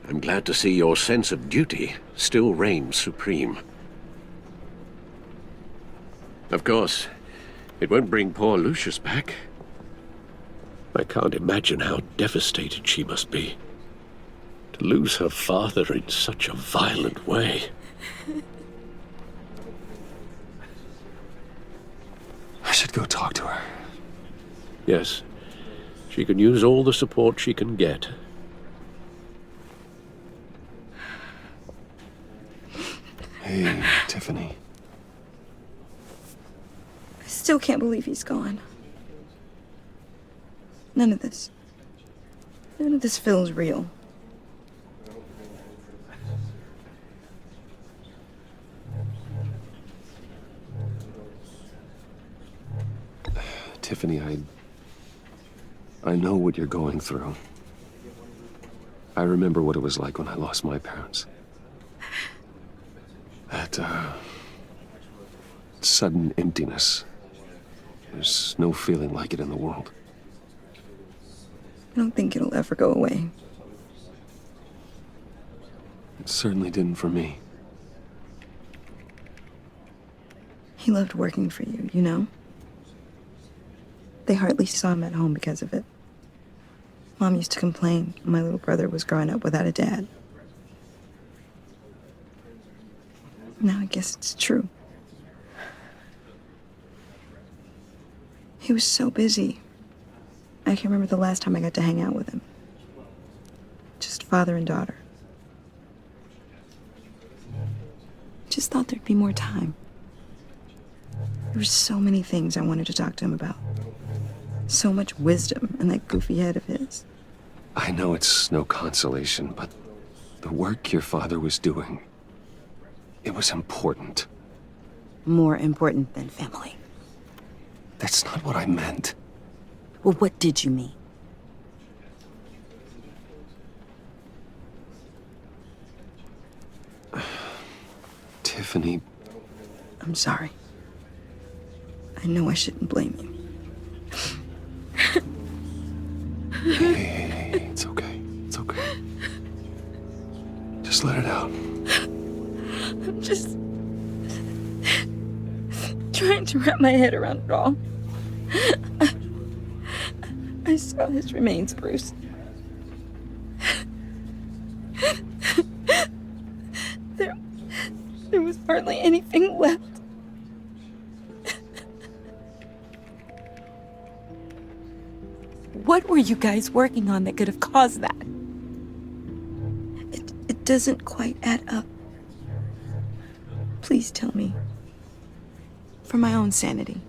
I'm glad to see your sense of duty still reigns supreme. Of course, it won't bring poor Lucius back. I can't imagine how devastated she must be. To lose her father in such a violent way. I should go talk to her. Yes, she can use all the support she can get. Hey, Tiffany. I still can't believe he's gone. None of this feels real. Tiffany, I know what you're going through. I remember what it was like when I lost my parents. That, sudden emptiness. There's no feeling like it in the world. I don't think it'll ever go away. It certainly didn't for me. He loved working for you, you know? They hardly saw him at home because of it. Mom used to complain my little brother was growing up without a dad. Now I guess it's true. He was so busy. I can't remember the last time I got to hang out with him. Just father and daughter. Just thought there'd be more time. There were so many things I wanted to talk to him about. So much wisdom in that goofy head of his. I know it's no consolation, but the work your father was doing, it was important. More important than family. That's not what I meant. Well, what did you mean? Tiffany. I'm sorry. I know I shouldn't blame you. Hey, it's okay. It's okay. Just let it out. I'm just trying to wrap my head around it all. I saw his remains, Bruce. There was hardly anything left. What were you guys working on that could have caused that? It doesn't quite add up. Please tell me. For my own sanity.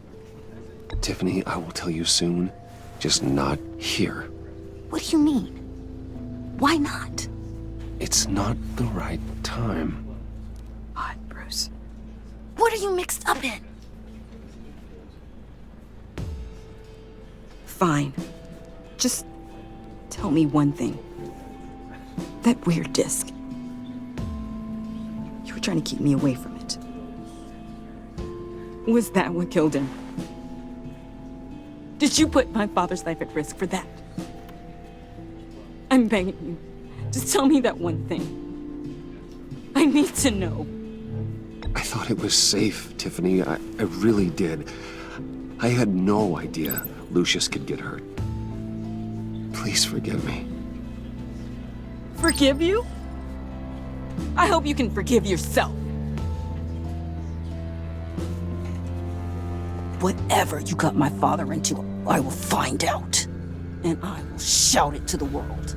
Tiffany, I will tell you soon. Just not here. What do you mean? Why not? It's not the right time. Odd, Bruce. What are you mixed up in? Fine. Just tell me one thing. That weird disc. You were trying to keep me away from it. Was that what killed him? Did you put my father's life at risk for that? I'm begging you. Just tell me that one thing. I need to know. I thought it was safe, Tiffany. I really did. I had no idea Lucius could get hurt. Please forgive me. Forgive you? I hope you can forgive yourself. Whatever you got my father into, I will find out. And I will shout it to the world.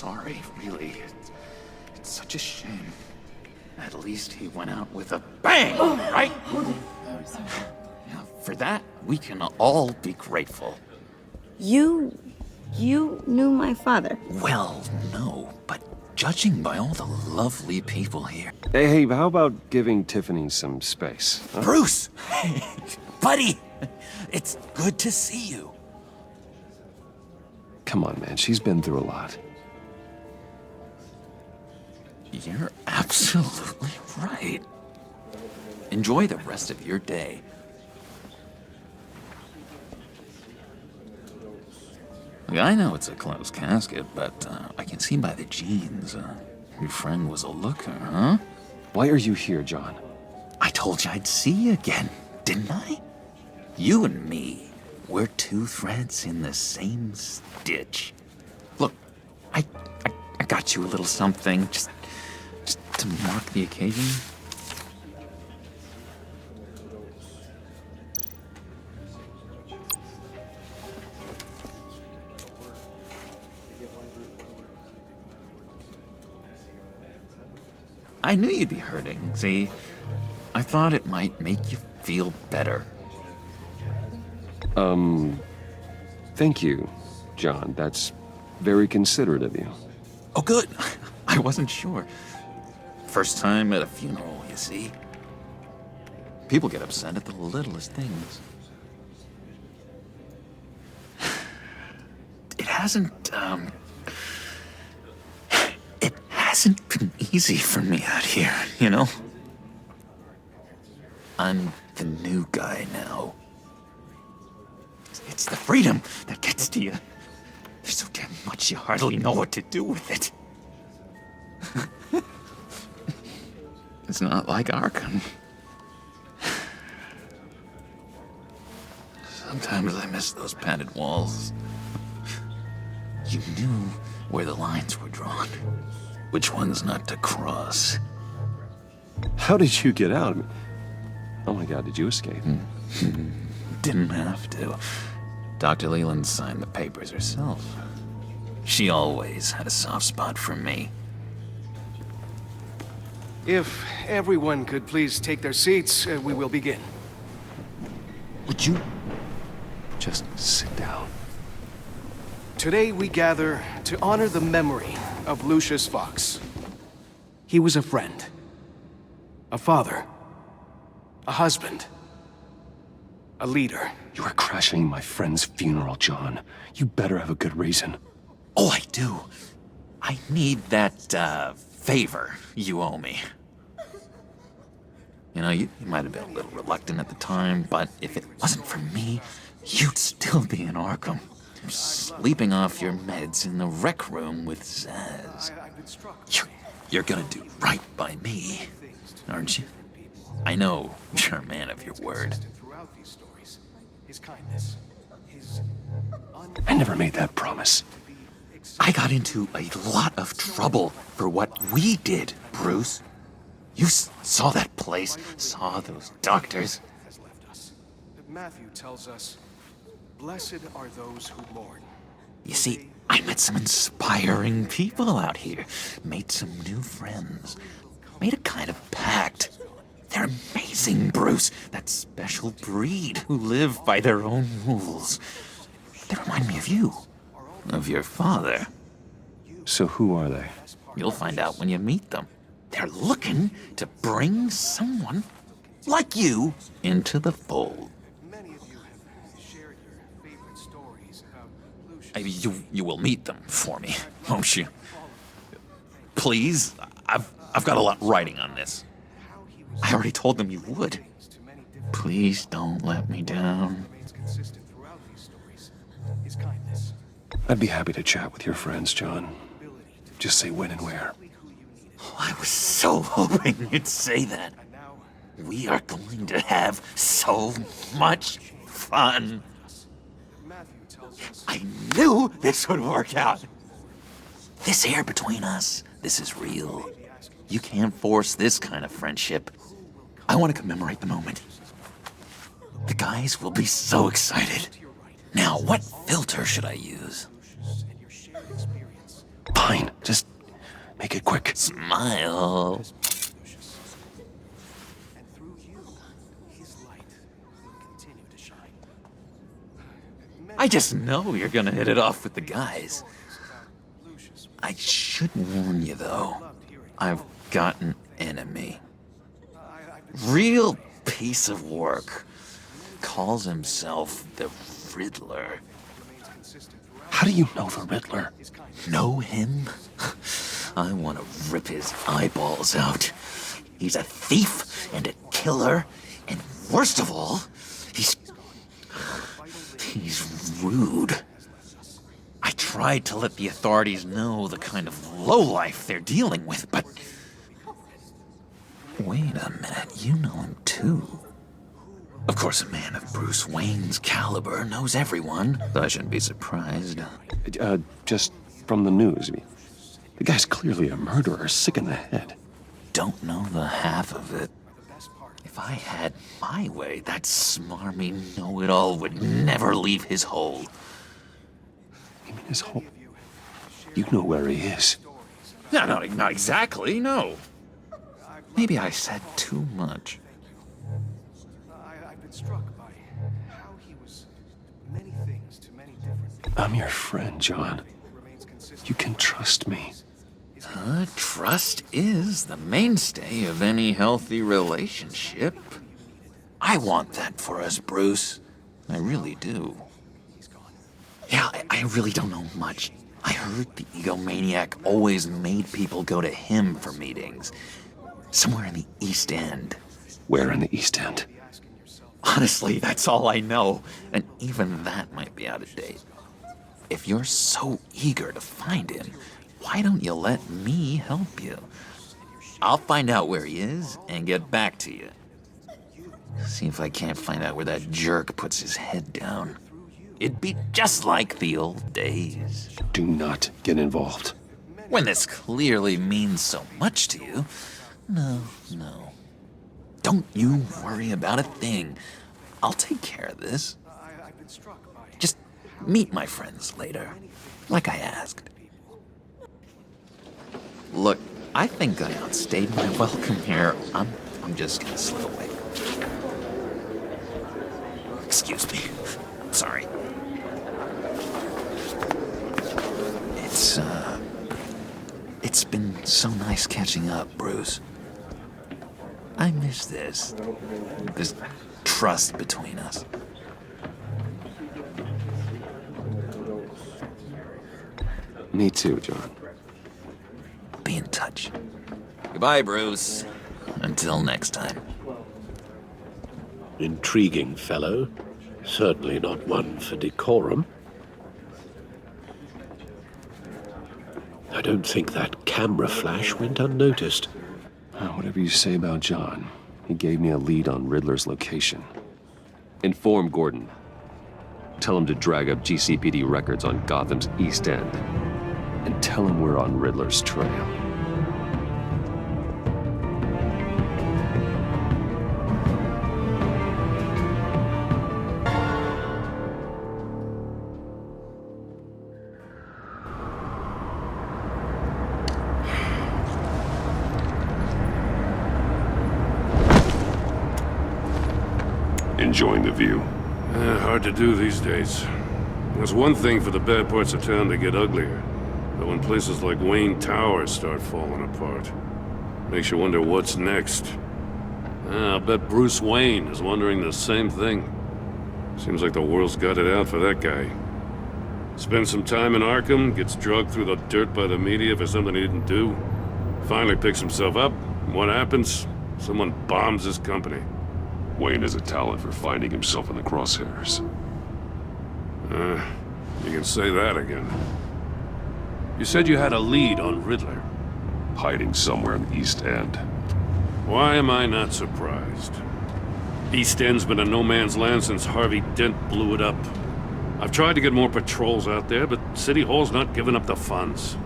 sorry, really. It's such a shame. At least he went out with a bang, right? Yeah, for that, we can all be grateful. You knew my father? Well, no, but judging by all the lovely people here... Hey, how about giving Tiffany some space? Huh? Bruce! Buddy! It's good to see you. Come on, man. She's been through a lot. You're absolutely right. Enjoy the rest of your day. Look, I know it's a closed casket, but I can see by the jeans, your friend was a looker, huh? Why are you here, John? I told you I'd see you again, didn't I? You and me, we're two threads in the same stitch. Look, I got you a little something, just to mark the occasion. I knew you'd be hurting, see? I thought it might make you feel better. Thank you, John. That's very considerate of you. Oh, good. I wasn't sure. First time at a funeral, you see? People get upset at the littlest things. It hasn't been easy for me out here, you know? I'm the new guy now. It's the freedom that gets to you. There's so damn much you hardly know what to do with it. It's not like Arkham. Sometimes I miss those padded walls. You knew where the lines were drawn. Which ones not to cross. How did you get out? Oh my God, did you escape? Didn't have to. Dr. Leland signed the papers herself. She always had a soft spot for me. If everyone could please take their seats, we will begin. Would you just sit down? Today we gather to honor the memory of Lucius Fox. He was a friend, a father, a husband, a leader. You are crashing my friend's funeral, John. You better have a good reason. Oh, I do. I need that, favor you owe me. You know, you might have been a little reluctant at the time, but if it wasn't for me, you'd still be in Arkham. Sleeping off your meds in the rec room with Zaz. You're gonna do right by me, aren't you? I know you're a man of your word. I never made that promise. I got into a lot of trouble for what we did, Bruce. You saw that place, saw those doctors. Matthew tells us, blessed are those who mourn. You see, I met some inspiring people out here, made some new friends, made a kind of pact. They're amazing, Bruce, that special breed who live by their own rules. They remind me of you, of your father. So who are they? You'll find out when you meet them. They're looking to bring someone like you into the fold. You will meet them for me, won't you? Please, I've got a lot writing on this. I already told them you would. Please don't let me down. I'd be happy to chat with your friends, John. Just say when and where. Oh, I was so hoping you'd say that. We are going to have so much fun. I knew this would work out. This air between us, this is real. You can't force this kind of friendship. I want to commemorate the moment. The guys will be so excited. Now, what filter should I use? Fine. Make it quick. Smile. I just know you're gonna hit it off with the guys. I should warn you, though. I've got an enemy. Real piece of work. Calls himself the Riddler. How do you know the Riddler? Know him? I want to rip his eyeballs out. He's a thief and a killer, and worst of all, he's rude. I tried to let the authorities know the kind of lowlife they're dealing with, but... Wait a minute, you know him too. Of course, a man of Bruce Wayne's caliber knows everyone, so I shouldn't be surprised. Just from the news. The guy's clearly a murderer, sick in the head. Don't know the half of it. If I had my way, that smarmy know-it-all would never leave his hole. You mean his hole? You know where he is. No, not exactly, no. Maybe I said too much. I've been struck by how he was many things to many different people. I'm your friend, John. You can trust me. Trust is the mainstay of any healthy relationship. I want that for us, Bruce. I really do. Yeah, I really don't know much. I heard the egomaniac always made people go to him for meetings. Somewhere in the East End. Where in the East End? Honestly, that's all I know. And even that might be out of date. If you're so eager to find him, why don't you let me help you? I'll find out where he is and get back to you. See if I can't find out where that jerk puts his head down. It'd be just like the old days. Do not get involved. When this clearly means so much to you, no. Don't you worry about a thing. I'll take care of this. Just meet my friends later, like I asked. Look, I think I outstayed my welcome here. I'm just gonna slip away. Excuse me. Sorry. It's been so nice catching up, Bruce. I miss this trust between us. Me too, John. Be in touch. Goodbye, Bruce. Until next time. Intriguing fellow. Certainly not one for decorum. I don't think that camera flash went unnoticed. Whatever you say about John, he gave me a lead on Riddler's location. Inform Gordon. Tell him to drag up GCPD records on Gotham's East End. And tell him we're on Riddler's trail. Enjoying the view? Hard to do these days. There's one thing for the bad parts of town to get uglier. But when places like Wayne Tower start falling apart, makes you wonder what's next. I'll bet Bruce Wayne is wondering the same thing. Seems like the world's got it out for that guy. Spends some time in Arkham, gets drugged through the dirt by the media for something he didn't do. Finally picks himself up. What happens? Someone bombs his company. Wayne has a talent for finding himself in the crosshairs. You can say that again. You said you had a lead on Riddler. Hiding somewhere in the East End. Why am I not surprised? East End's been a no-man's land since Harvey Dent blew it up. I've tried to get more patrols out there, but City Hall's not giving up the funds.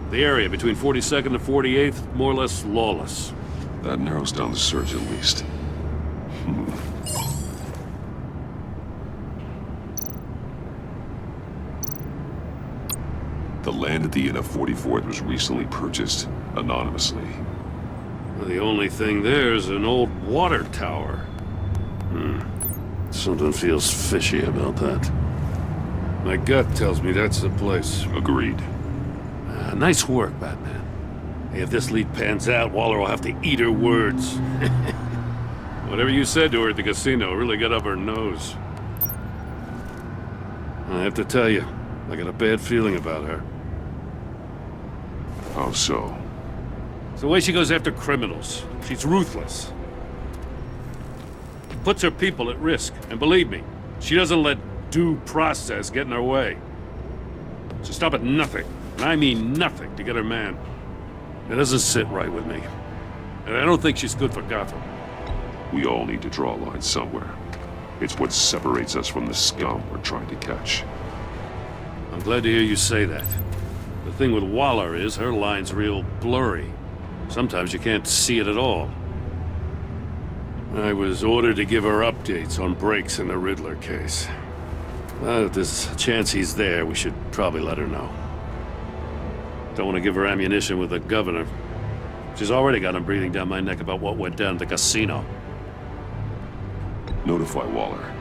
The area between 42nd and 48th, more or less lawless. That narrows down the search at least. The land at the Inn of 44th was recently purchased anonymously. Well, the only thing there is an old water tower. Something feels fishy about that. My gut tells me that's the place. Agreed. Nice work, Batman. Hey, if this lead pans out, Waller will have to eat her words. Whatever you said to her at the casino really got up her nose. I have to tell you, I got a bad feeling about her. How so? It's the way she goes after criminals. She's ruthless. Puts her people at risk. And believe me, she doesn't let due process get in her way. She'll stop at nothing, and I mean nothing, to get her man. It doesn't sit right with me. And I don't think she's good for Gotham. We all need to draw a line somewhere. It's what separates us from the scum we're trying to catch. I'm glad to hear you say that. The thing with Waller is her line's real blurry. Sometimes you can't see it at all. I was ordered to give her updates on breaks in the Riddler case. If there's a chance he's there, we should probably let her know. Don't want to give her ammunition with the governor. She's already got him breathing down my neck about what went down at the casino. Notify Waller.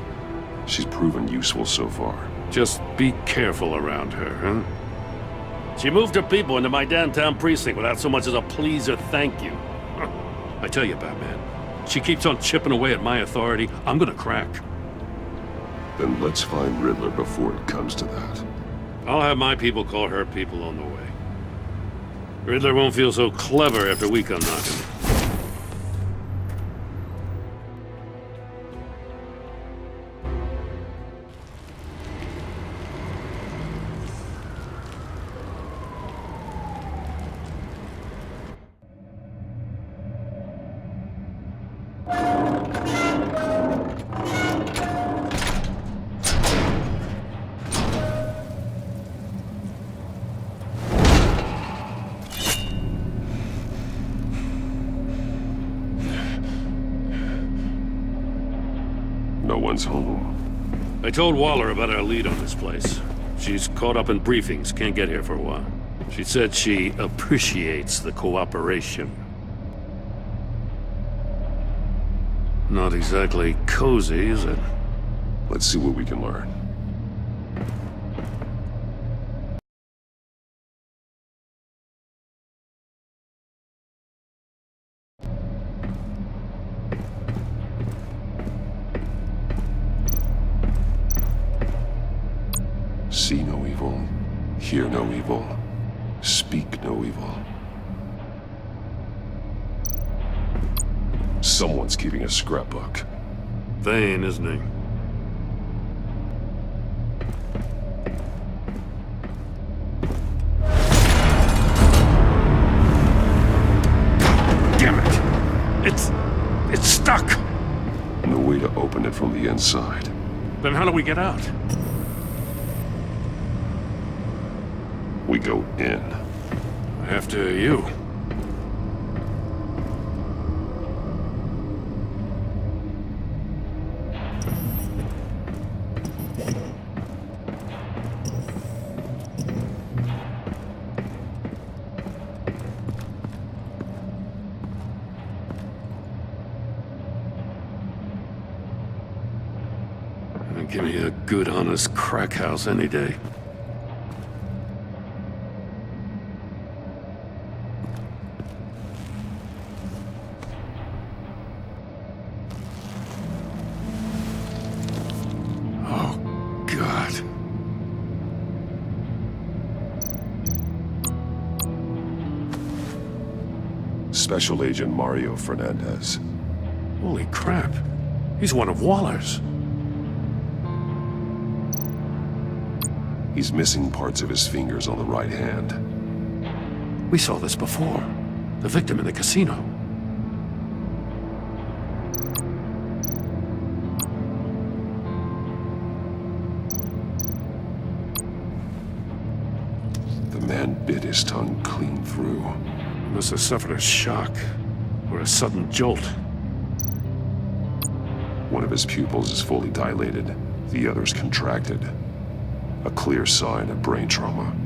She's proven useful so far. Just be careful around her, huh? She moved her people into my downtown precinct without so much as a please or thank you. I tell you, Batman, she keeps on chipping away at my authority, I'm gonna crack. Then let's find Riddler before it comes to that. I'll have my people call her people on the way. Riddler won't feel so clever after we come knocking. No one's home. I told Waller about our lead on this place. She's caught up in briefings, can't get here for a while. She said she appreciates the cooperation. Not exactly cozy, is it? Let's see what we can learn. See no evil, hear no evil, speak no evil. Someone's keeping a scrapbook. Vane, isn't he? Damn it! It's stuck! No way to open it from the inside. Then how do we get out? We go in. After you. Give me a good, honest crack house any day. Special Agent Mario Fernandez. Holy crap. He's one of Waller's. He's missing parts of his fingers on the right hand. We saw this before. The victim in the casino. The man bit his tongue clean through. He must have suffered a shock or a sudden jolt. One of his pupils is fully dilated. The other's contracted. A clear sign of brain trauma.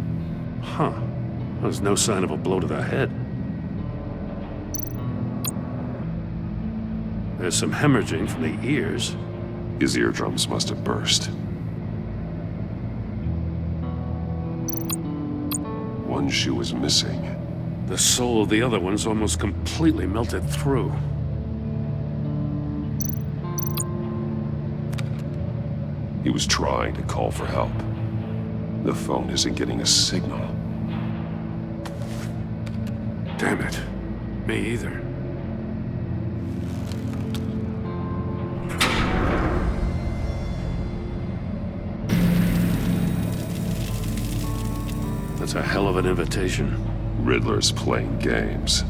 Huh. There's no sign of a blow to the head. There's some hemorrhaging from the ears. His eardrums must have burst. One shoe is missing. The sole of the other one's almost completely melted through. He was trying to call for help. The phone isn't getting a signal. Damn it. Me either. That's a hell of an invitation. Riddler's playing games.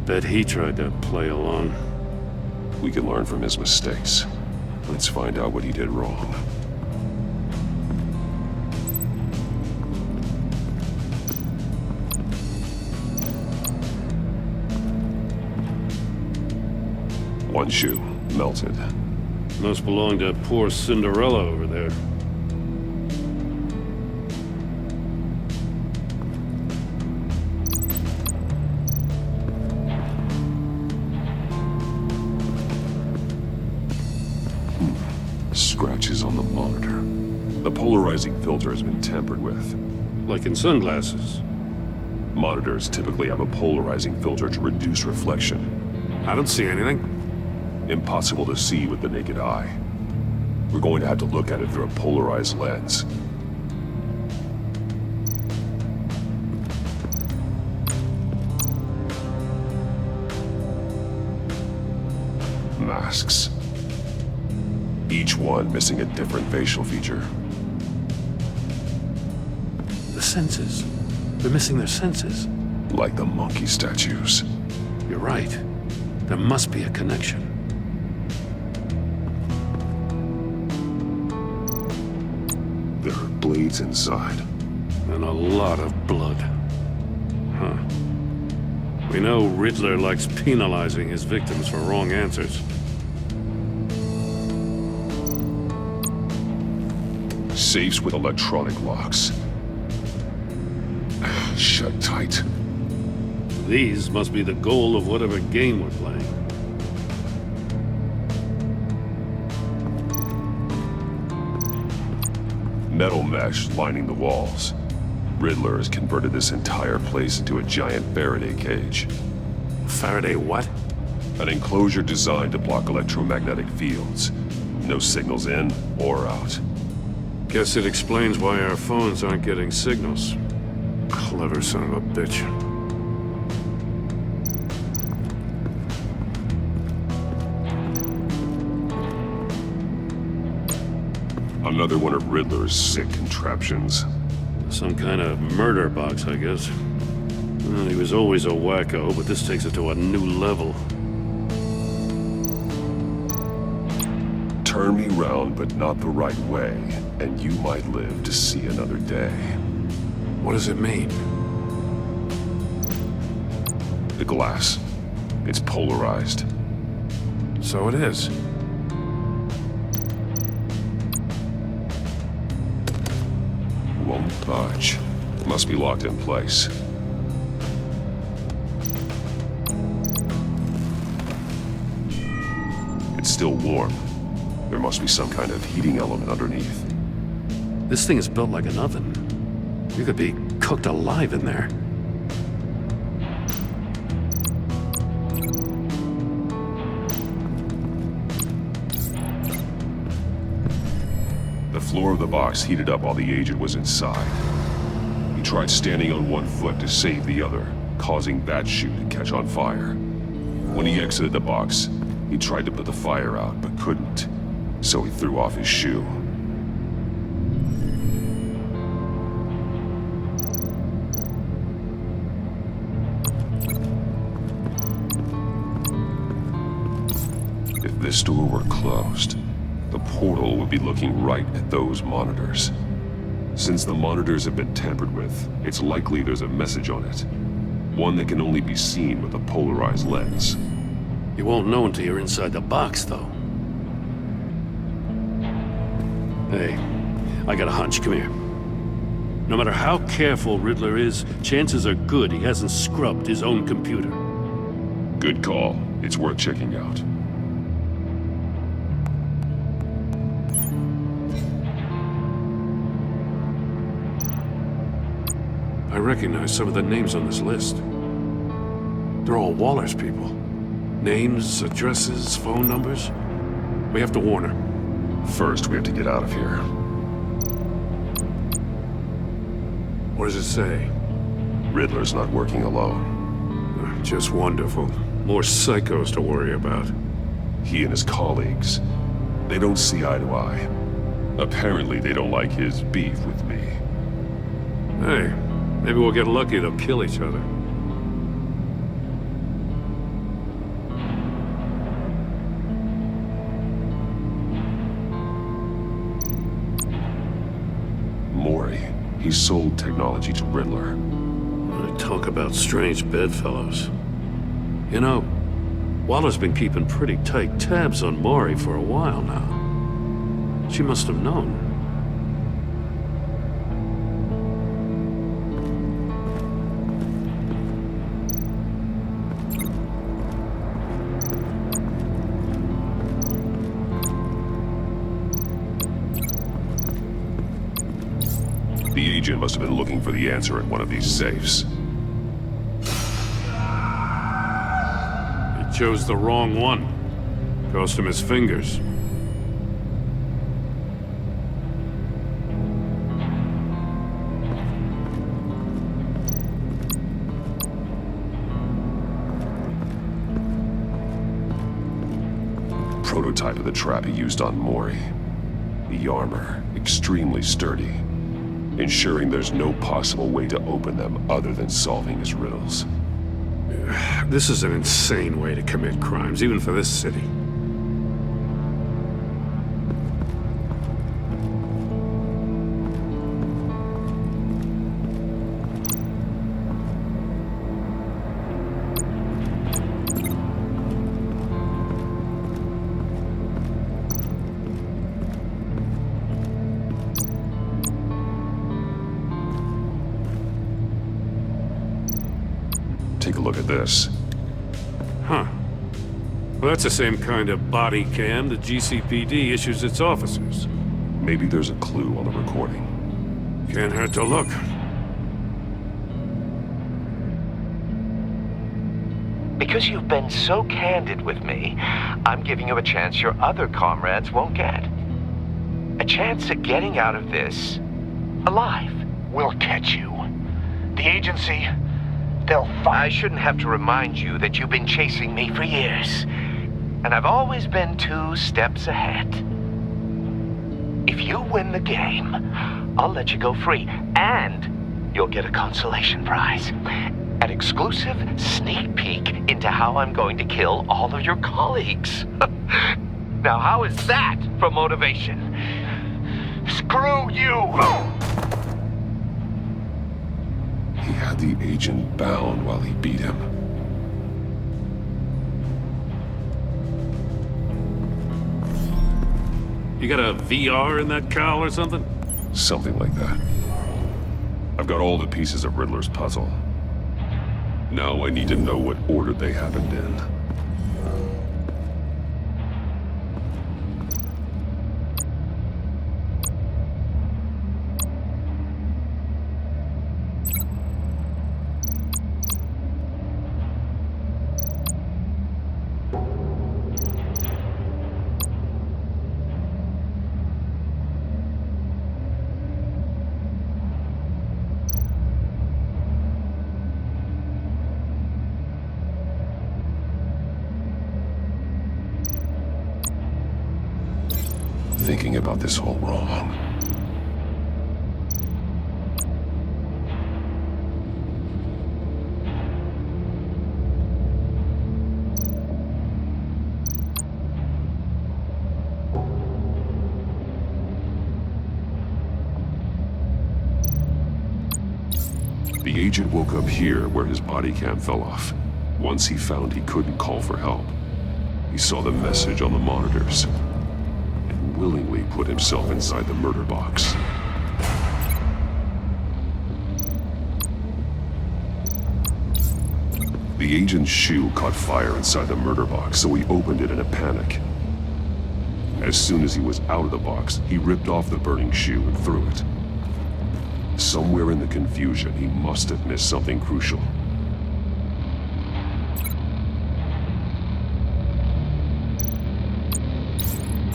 Bet he tried to play along. We can learn from his mistakes. Let's find out what he did wrong. One shoe, melted. Must belong to poor Cinderella over there. Scratches on the monitor. The polarizing filter has been tampered with. Like in sunglasses. Monitors typically have a polarizing filter to reduce reflection. I don't see anything. Impossible to see with the naked eye. We're going to have to look at it through a polarized lens. Masks. Each one missing a different facial feature. The senses. They're missing their senses. Like the monkey statues. You're right. There must be a connection. There are blades inside. And a lot of blood. Huh. We know Riddler likes penalizing his victims for wrong answers. Safes with electronic locks. Shut tight. These must be the goal of whatever game we're playing. Metal mesh lining the walls. Riddler has converted this entire place into a giant Faraday cage. Faraday what? An enclosure designed to block electromagnetic fields. No signals in or out. Guess it explains why our phones aren't getting signals. Clever son of a bitch. Another one of Riddler's sick contraptions. Some kind of murder box, I guess. Well, he was always a wacko, but this takes it to a new level. Turn me round, but not the right way, and you might live to see another day. What does it mean? The glass. It's polarized. So it is. Won't budge. Must be locked in place. It's still warm. There must be some kind of heating element underneath. This thing is built like an oven. You could be cooked alive in there. The floor of the box heated up while the agent was inside. He tried standing on one foot to save the other, causing that shoe to catch on fire. When he exited the box, he tried to put the fire out, but couldn't. So he threw off his shoe. If this door were closed, the portal would be looking right at those monitors. Since the monitors have been tampered with, it's likely there's a message on it. One that can only be seen with a polarized lens. You won't know until you're inside the box, though. Hey, I got a hunch. Come here. No matter how careful Riddler is, chances are good he hasn't scrubbed his own computer. Good call. It's worth checking out. I recognize some of the names on this list. They're all Waller's people. Names, addresses, phone numbers. We have to warn her. First, we have to get out of here. What does it say? Riddler's not working alone. Just wonderful. More psychos to worry about. He and his colleagues, they don't see eye to eye. Apparently, they don't like his beef with me. Hey, maybe we'll get lucky. They'll kill each other. He sold technology to Riddler. Talk about strange bedfellows. You know, Waller's been keeping pretty tight tabs on Maury for a while now. She must have known. The agent must have been looking for the answer in one of these safes. He chose the wrong one. Cost him his fingers. Prototype of the trap he used on Maury. The armor, extremely sturdy. Ensuring there's no possible way to open them other than solving his riddles. This is an insane way to commit crimes, even for this city. Take a look at this. Huh. Well, that's the same kind of body cam the GCPD issues its officers. Maybe there's a clue on the recording. Can't hurt to look. Because you've been so candid with me, I'm giving you a chance your other comrades won't get. A chance at getting out of this alive. We'll catch you. The agency, they'll find... I shouldn't have to remind you that you've been chasing me for years. And I've always been 2 steps ahead. If you win the game, I'll let you go free. And you'll get a consolation prize. An exclusive sneak peek into how I'm going to kill all of your colleagues. Now, how is that for motivation? Screw you! He had the agent bound while he beat him. You got a VR in that cowl or something? Something like that. I've got all the pieces of Riddler's puzzle. Now I need to know what order they happened in. Thinking about this all wrong. The agent woke up here where his body cam fell off. Once he found he couldn't call for help, he saw the message on the monitors. Willingly put himself inside the murder box. The agent's shoe caught fire inside the murder box, so he opened it in a panic. As soon as he was out of the box, he ripped off the burning shoe and threw it. Somewhere in the confusion, he must have missed something crucial.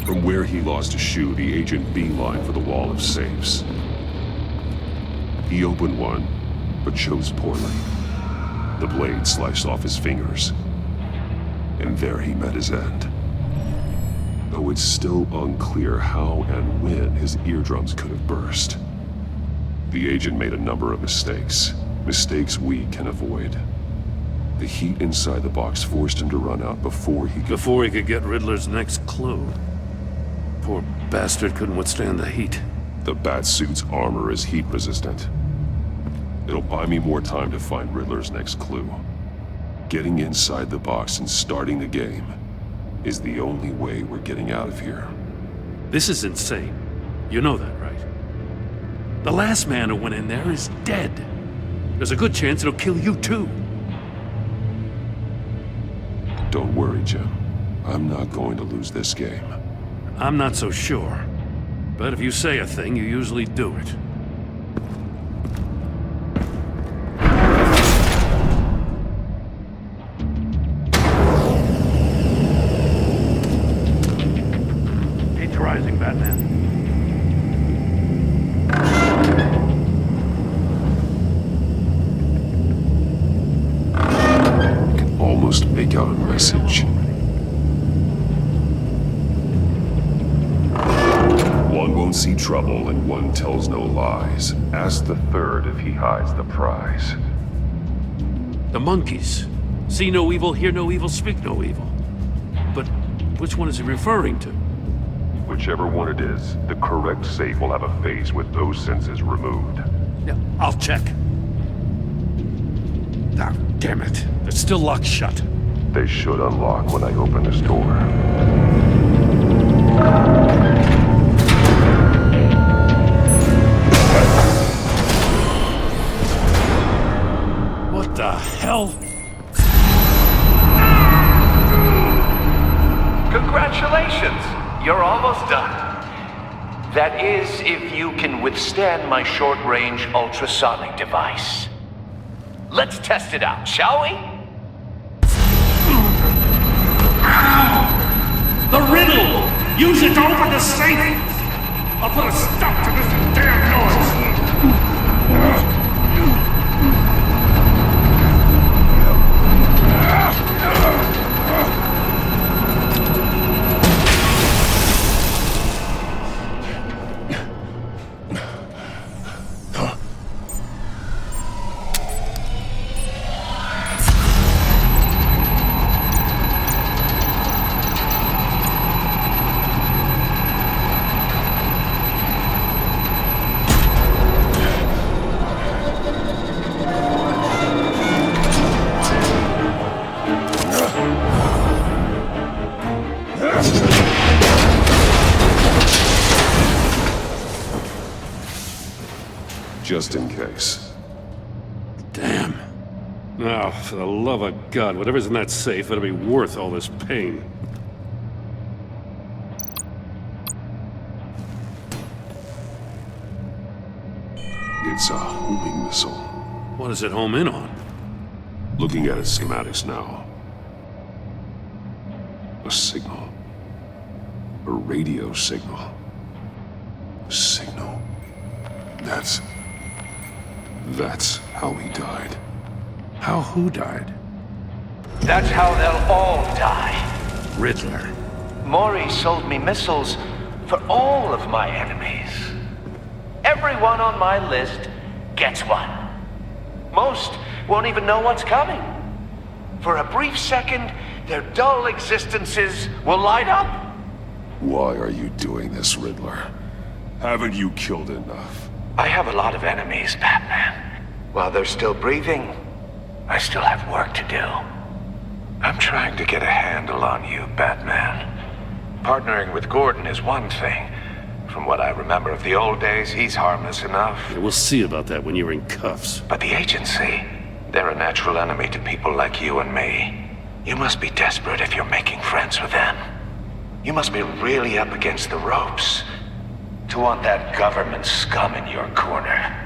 From where he lost a shoe, the agent beelined for the wall of safes. He opened one, but chose poorly. The blade sliced off his fingers, and there he met his end. Though it's still unclear how and when his eardrums could have burst. The agent made a number of mistakes. Mistakes we can avoid. The heat inside the box forced him to run out before he could get Riddler's next clue. Poor bastard couldn't withstand the heat. The Batsuit's armor is heat resistant. It'll buy me more time to find Riddler's next clue. Getting inside the box and starting the game is the only way we're getting out of here. This is insane. You know that, right? The last man who went in there is dead. There's a good chance it'll kill you too. Don't worry, Jim. I'm not going to lose this game. I'm not so sure. But if you say a thing, you usually do it. Rising, Batman. I can almost make out a message. One won't see trouble and one tells no lies. Ask the third if he hides the prize. The monkeys. See no evil, hear no evil, speak no evil. But which one is he referring to? Whichever one it is, the correct safe will have a face with those senses removed. Yeah, I'll check. Ah, damn it. They're still locked shut. They should unlock when I open this door. What the hell? Congratulations! You're almost done. That is, if you can withstand my short-range ultrasonic device. Let's test it out, shall we? The riddle! Use it to open the safe! I'll put a stop to this damn noise! Just in case. Damn. Now, for the love of God, whatever's in that safe better be worth all this pain. It's a homing missile. What does it home in on? Looking at its schematics now. A signal. A radio signal. A signal. That's how he died. How who died? That's how they'll all die. Riddler. Maury sold me missiles for all of my enemies. Everyone on my list gets one. Most won't even know what's coming. For a brief second, their dull existences will light up. Why are you doing this, Riddler? Haven't you killed enough? I have a lot of enemies, Batman. While they're still breathing, I still have work to do. I'm trying to get a handle on you, Batman. Partnering with Gordon is one thing. From what I remember of the old days, he's harmless enough. Yeah, we'll see about that when you're in cuffs. But the agency, They're a natural enemy to people like you and me. You must be desperate if you're making friends with them. You must be really up against the ropes to want that government scum in your corner.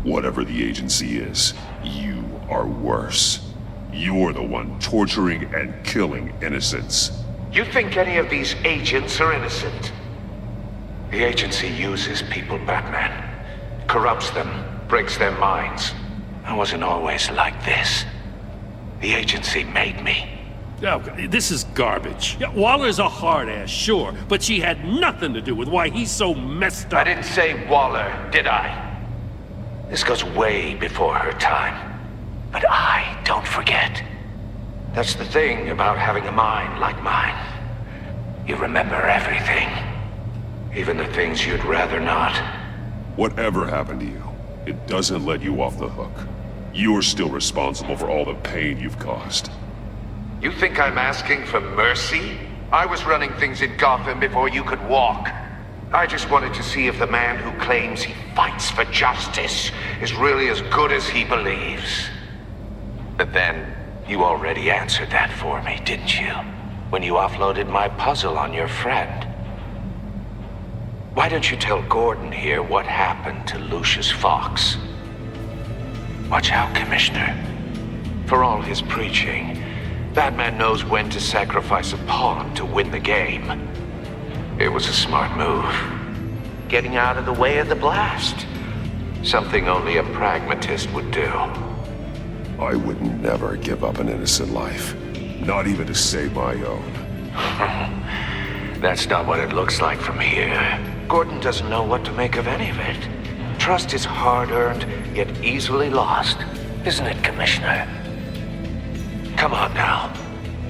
Whatever the agency is, you are worse. You're the one torturing and killing innocents. You think any of these agents are innocent? The agency uses people, Batman. Corrupts them, breaks their minds. I wasn't always like this. The agency made me. Oh, this is garbage. Yeah, Waller's a hard-ass, sure, but she had nothing to do with why he's so messed up. I didn't say Waller, did I? This goes way before her time. But I don't forget. That's the thing about having a mind like mine. You remember everything. Even the things you'd rather not. Whatever happened to you, it doesn't let you off the hook. You're still responsible for all the pain you've caused. You think I'm asking for mercy? I was running things in Gotham before you could walk. I just wanted to see if the man who claims he fights for justice is really as good as he believes. But then, you already answered that for me, didn't you? When you offloaded my puzzle on your friend. Why don't you tell Gordon here what happened to Lucius Fox? Watch out, Commissioner. For all his preaching, Batman knows when to sacrifice a pawn to win the game. It was a smart move. Getting out of the way of the blast. Something only a pragmatist would do. I would never give up an innocent life. Not even to save my own. That's not what it looks like from here. Gordon doesn't know what to make of any of it. Trust is hard-earned, yet easily lost. Isn't it, Commissioner? Come on now.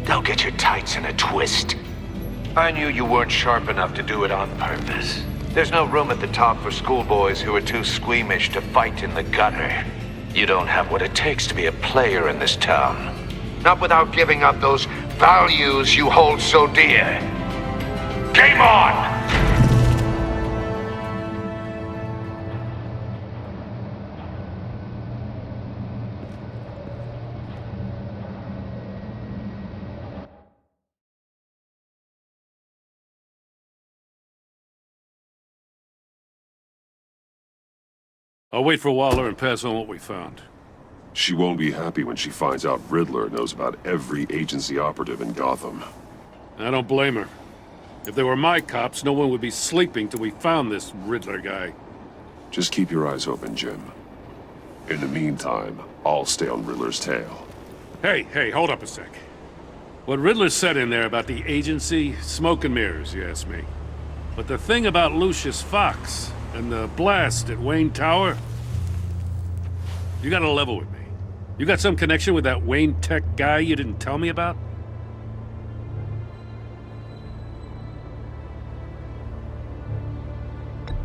Don't get your tights in a twist. I knew you weren't sharp enough to do it on purpose. There's no room at the top for schoolboys who are too squeamish to fight in the gutter. You don't have what it takes to be a player in this town. Not without giving up those values you hold so dear. Game on! I'll wait for Waller and pass on what we found. She won't be happy when she finds out Riddler knows about every agency operative in Gotham. I don't blame her. If they were my cops, no one would be sleeping till we found this Riddler guy. Just keep your eyes open, Jim. In the meantime, I'll stay on Riddler's tail. Hey, hold up a sec. What Riddler said in there about the agency, smoke and mirrors, you ask me. But the thing about Lucius Fox and the blast at Wayne Tower, you gotta level with me. You got some connection with that Wayne Tech guy you didn't tell me about?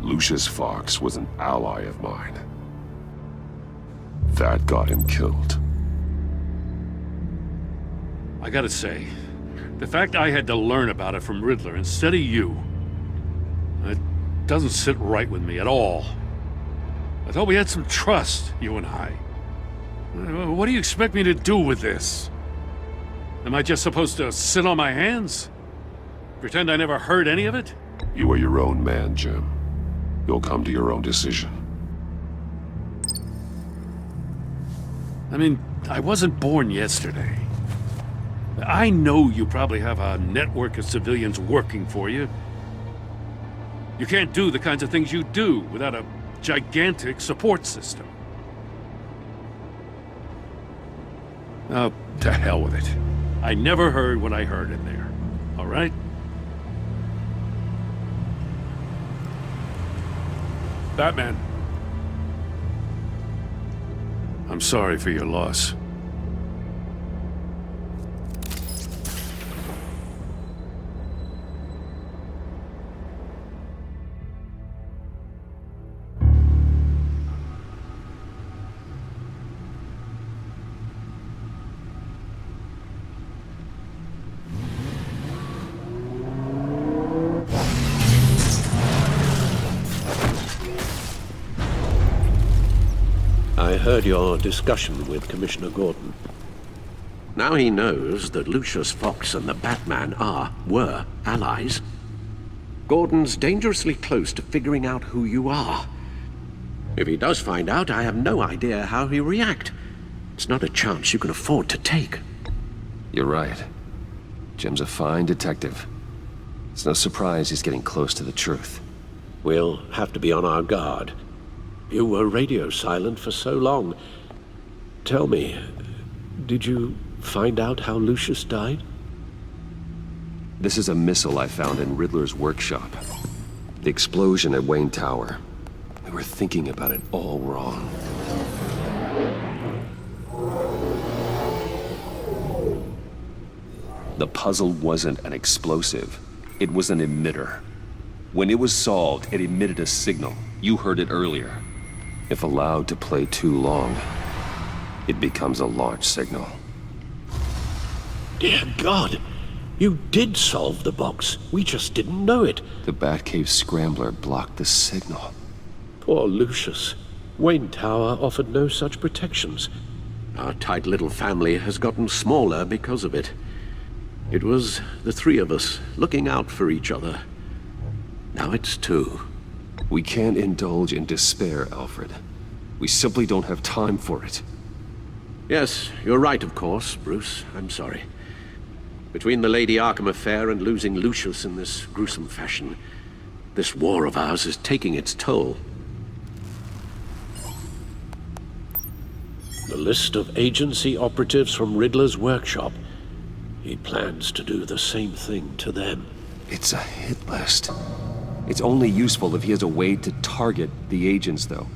Lucius Fox was an ally of mine. That got him killed. I gotta say, the fact I had to learn about it from Riddler instead of you, it doesn't sit right with me at all. I thought we had some trust, you and I. What do you expect me to do with this? Am I just supposed to sit on my hands? Pretend I never heard any of it? You are your own man, Jim. You'll come to your own decision. I mean, I wasn't born yesterday. I know you probably have a network of civilians working for you. You can't do the kinds of things you do without a gigantic support system. Oh, to hell with it. I never heard what I heard in there. All right? Batman. I'm sorry for your loss. I heard your discussion with Commissioner Gordon. Now he knows that Lucius Fox and the Batman were allies. Gordon's dangerously close to figuring out who you are. If he does find out, I have no idea how he'll react. It's not a chance you can afford to take. You're right. Jim's a fine detective. It's no surprise he's getting close to the truth. We'll have to be on our guard. You were radio silent for so long. Tell me, did you find out how Lucius died? This is a missile I found in Riddler's workshop. The explosion at Wayne Tower. We were thinking about it all wrong. The puzzle wasn't an explosive. It was an emitter. When it was solved, it emitted a signal. You heard it earlier. If allowed to play too long, it becomes a launch signal. Dear God! You did solve the box. We just didn't know it. The Batcave scrambler blocked the signal. Poor Lucius. Wayne Tower offered no such protections. Our tight little family has gotten smaller because of it. It was the three of us looking out for each other. Now it's two. We can't indulge in despair, Alfred. We simply don't have time for it. Yes, you're right, of course, Bruce. I'm sorry. Between the Lady Arkham affair and losing Lucius in this gruesome fashion, this war of ours is taking its toll. The list of agency operatives from Riddler's workshop. He plans to do the same thing to them. It's a hit list. It's only useful if he has a way to target the agents, though.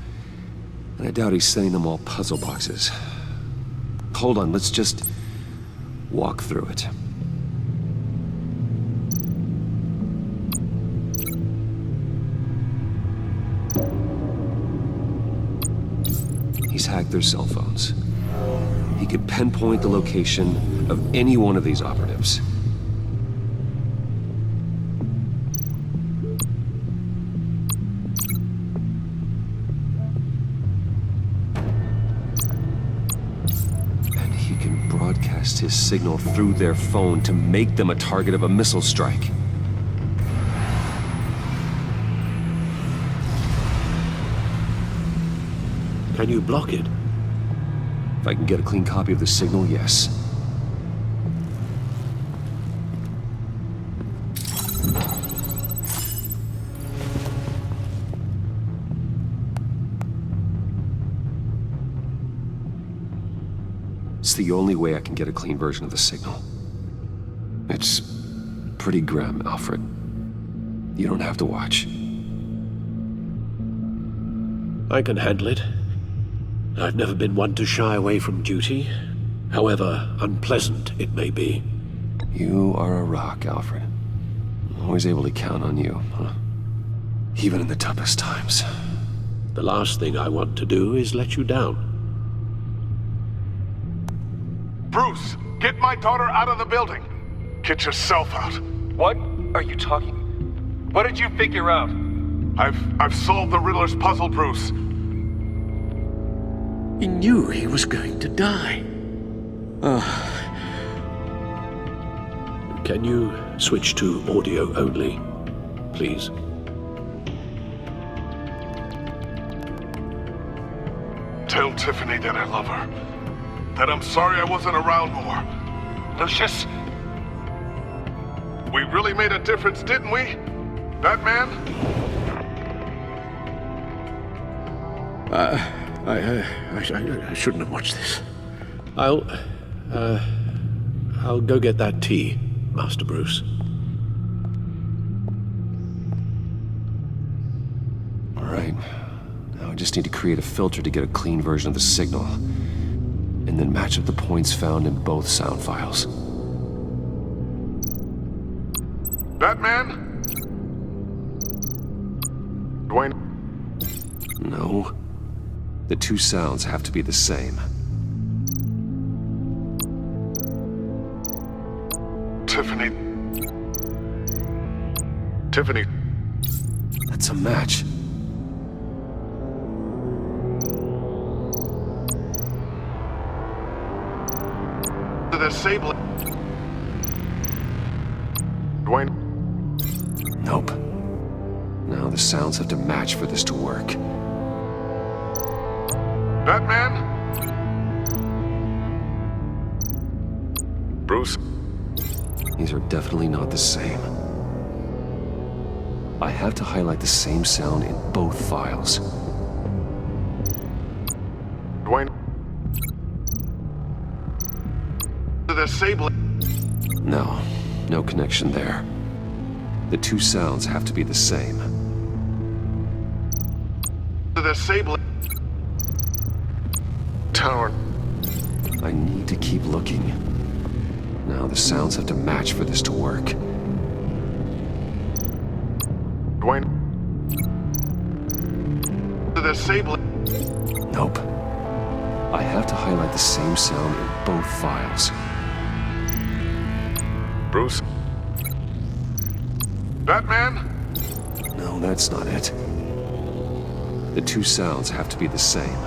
And I doubt he's sending them all puzzle boxes. Hold on, let's just walk through it. He's hacked their cell phones. He could pinpoint the location of any one of these operatives. And he can broadcast his signal through their phone to make them a target of a missile strike. Can you block it? If I can get a clean copy of the signal, yes. It's the only way I can get a clean version of the signal. It's pretty grim, Alfred. You don't have to watch. I can handle it. I've never been one to shy away from duty, however unpleasant it may be. You are a rock, Alfred. I'm always able to count on you, huh? Even in the toughest times. The last thing I want to do is let you down. Bruce, get my daughter out of the building. Get yourself out. What are you talking? What did you figure out? I've solved the Riddler's puzzle, Bruce. He knew he was going to die. Can you switch to audio only, please? Tell Tiffany that I love her. That I'm sorry I wasn't around more. Lucius? We really made a difference, didn't we? Batman? I shouldn't have watched this. I'll go get that tea, Master Bruce. All right. Now I just need to create a filter to get a clean version of the signal. And then match up the points found in both sound files. Batman? Dwayne? No. The two sounds have to be the same. Tiffany. Tiffany. That's a match. disabling... Dwayne... Nope. Now the sounds have to match for this to work. Batman? Bruce? These are definitely not the same. I have to highlight the same sound in both files. Dwayne? The disabling... No connection there. The two sounds have to be the same. The disabling... Tower. I need to keep looking. Now the sounds have to match for this to work. Dwayne... The disabling... Nope. I have to highlight the same sound in both files. Bruce? Batman? No, that's not it. The two sounds have to be the same.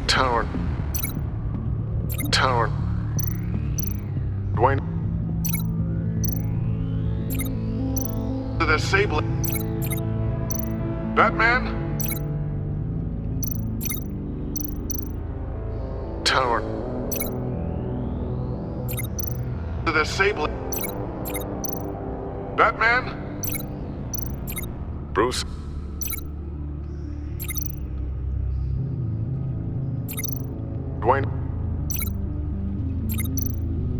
Tower. Dwayne. The disabling... Batman? Tower. The disabling... Batman? Bruce? Dwayne?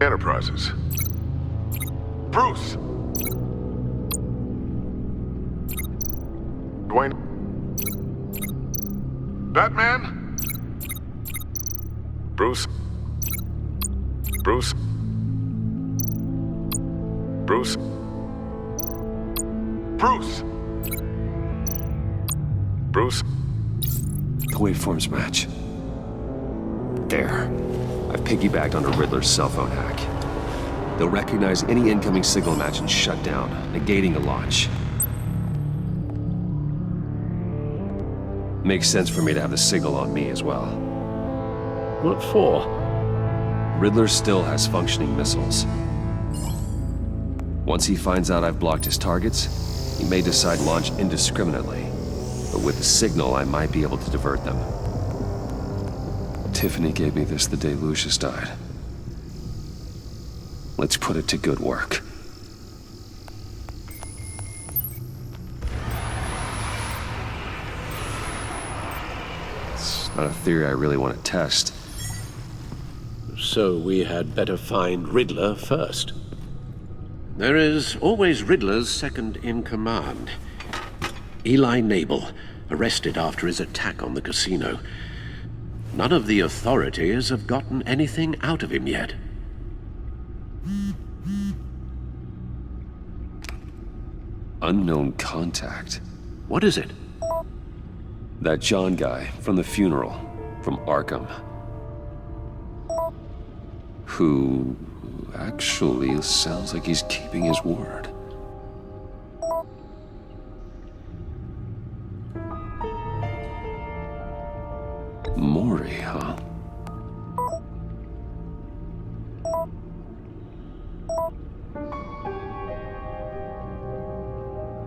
Enterprises. Bruce! Dwayne? Batman? Bruce? Bruce? Bruce? Bruce! Bruce? The waveforms match. There. I've piggybacked onto Riddler's cell phone hack. They'll recognize any incoming signal match and shut down, negating a launch. Makes sense for me to have the signal on me as well. What for? Riddler still has functioning missiles. Once he finds out I've blocked his targets, he may decide to launch indiscriminately. But with the signal, I might be able to divert them. Tiffany gave me this the day Lucius died. Let's put it to good work. It's not a theory I really want to test. So we had better find Riddler first. There is always Riddler's second-in-command. Eli Nabel, arrested after his attack on the casino. None of the authorities have gotten anything out of him yet. Unknown contact. What is it? That John guy from the funeral, from Arkham. Who actually sounds like he's keeping his word. Mori, huh?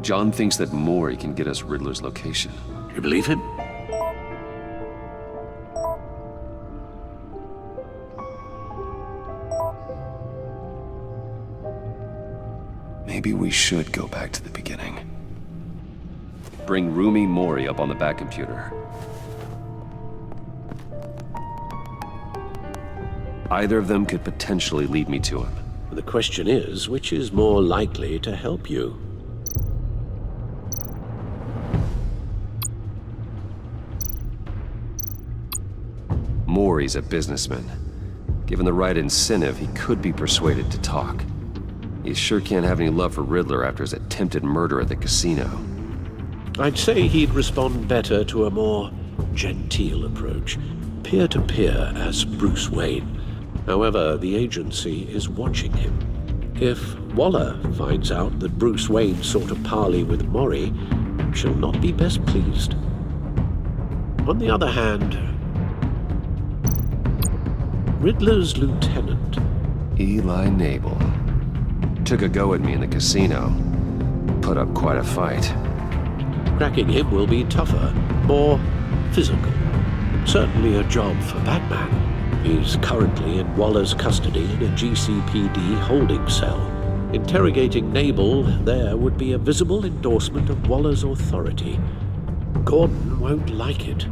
John thinks that Mori can get us Riddler's location. You believe him? Maybe we should go back to the beginning. Bring Rumi Mori up on the back computer. Either of them could potentially lead me to him. The question is, which is more likely to help you? Mori's a businessman. Given the right incentive, he could be persuaded to talk. He sure can't have any love for Riddler after his attempted murder at the casino. I'd say he'd respond better to a more genteel approach. Peer-to-peer as Bruce Wayne. However, the agency is watching him. If Waller finds out that Bruce Wayne sought a parley with Mori, she'll not be best pleased. On the other hand... Riddler's lieutenant. Eli Nabel. Took a go at me in the casino. Put up quite a fight. Cracking him will be tougher, more physical. Certainly a job for Batman. He's currently in Waller's custody in a GCPD holding cell. Interrogating Nabel there would be a visible endorsement of Waller's authority. Gordon won't like it.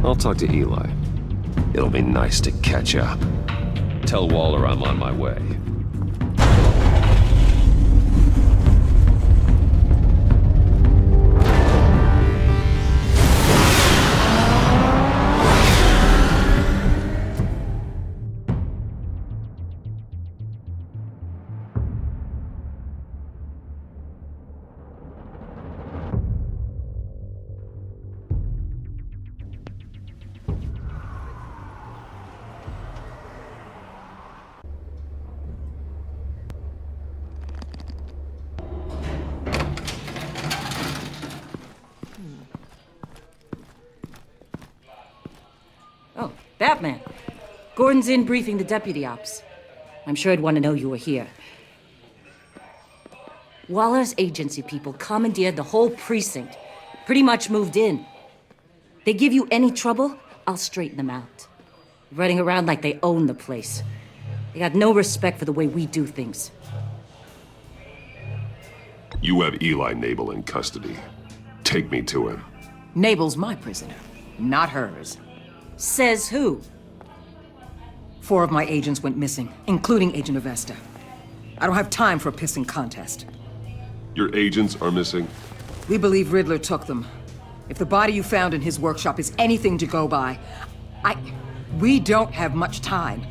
I'll talk to Eli. It'll be nice to catch up. Tell Waller I'm on my way. Oh, Batman. Gordon's in briefing the deputy ops. I'm sure he'd want to know you were here. Waller's agency people commandeered the whole precinct. Pretty much moved in. They give you any trouble, I'll straighten them out. Running around like they own the place. They got no respect for the way we do things. You have Eli Nabel in custody. Take me to him. Nabel's my prisoner, not hers. Says who? 4 of my agents went missing, including Agent Avesta. I don't have time for a pissing contest. Your agents are missing? We believe Riddler took them. If the body you found in his workshop is anything to go by, we don't have much time.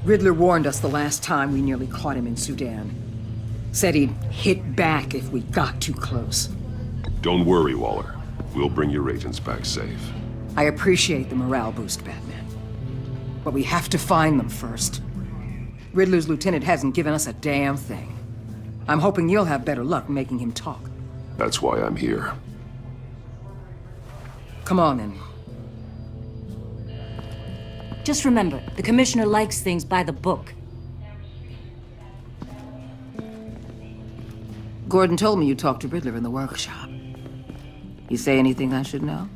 Riddler warned us the last time we nearly caught him in Sudan. Said he'd hit back if we got too close. Don't worry, Waller. We'll bring your agents back safe. I appreciate the morale boost, Batman. But we have to find them first. Riddler's lieutenant hasn't given us a damn thing. I'm hoping you'll have better luck making him talk. That's why I'm here. Come on, then. Just remember, the commissioner likes things by the book. Gordon told me you talked to Riddler in the workshop. You say anything I should know?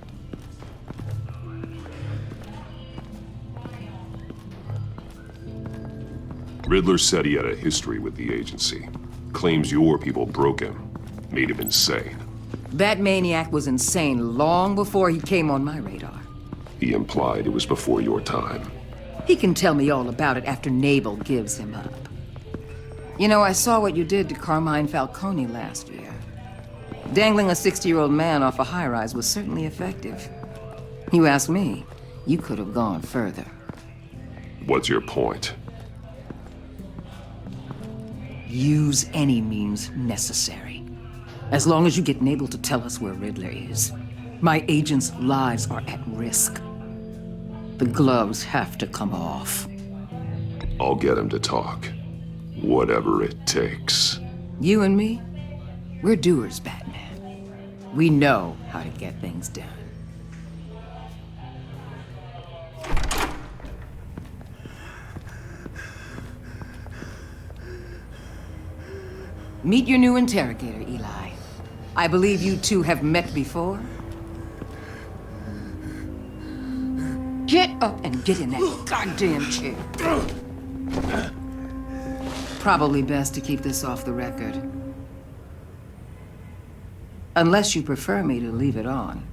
Riddler said he had a history with the agency. Claims your people broke him, made him insane. That maniac was insane long before he came on my radar. He implied it was before your time. He can tell me all about it after Nabel gives him up. You know, I saw what you did to Carmine Falcone last year. Dangling a 60-year-old man off a high-rise was certainly effective. You ask me, you could have gone further. What's your point? Use any means necessary. As long as you get Nabel to tell us where Riddler is. My agents' lives are at risk. The gloves have to come off. I'll get him to talk. Whatever it takes. You and me, we're doers, Batman. We know how to get things done. Meet your new interrogator, Eli. I believe you two have met before. Get up and get in that goddamn chair. Probably best to keep this off the record. Unless you prefer me to leave it on.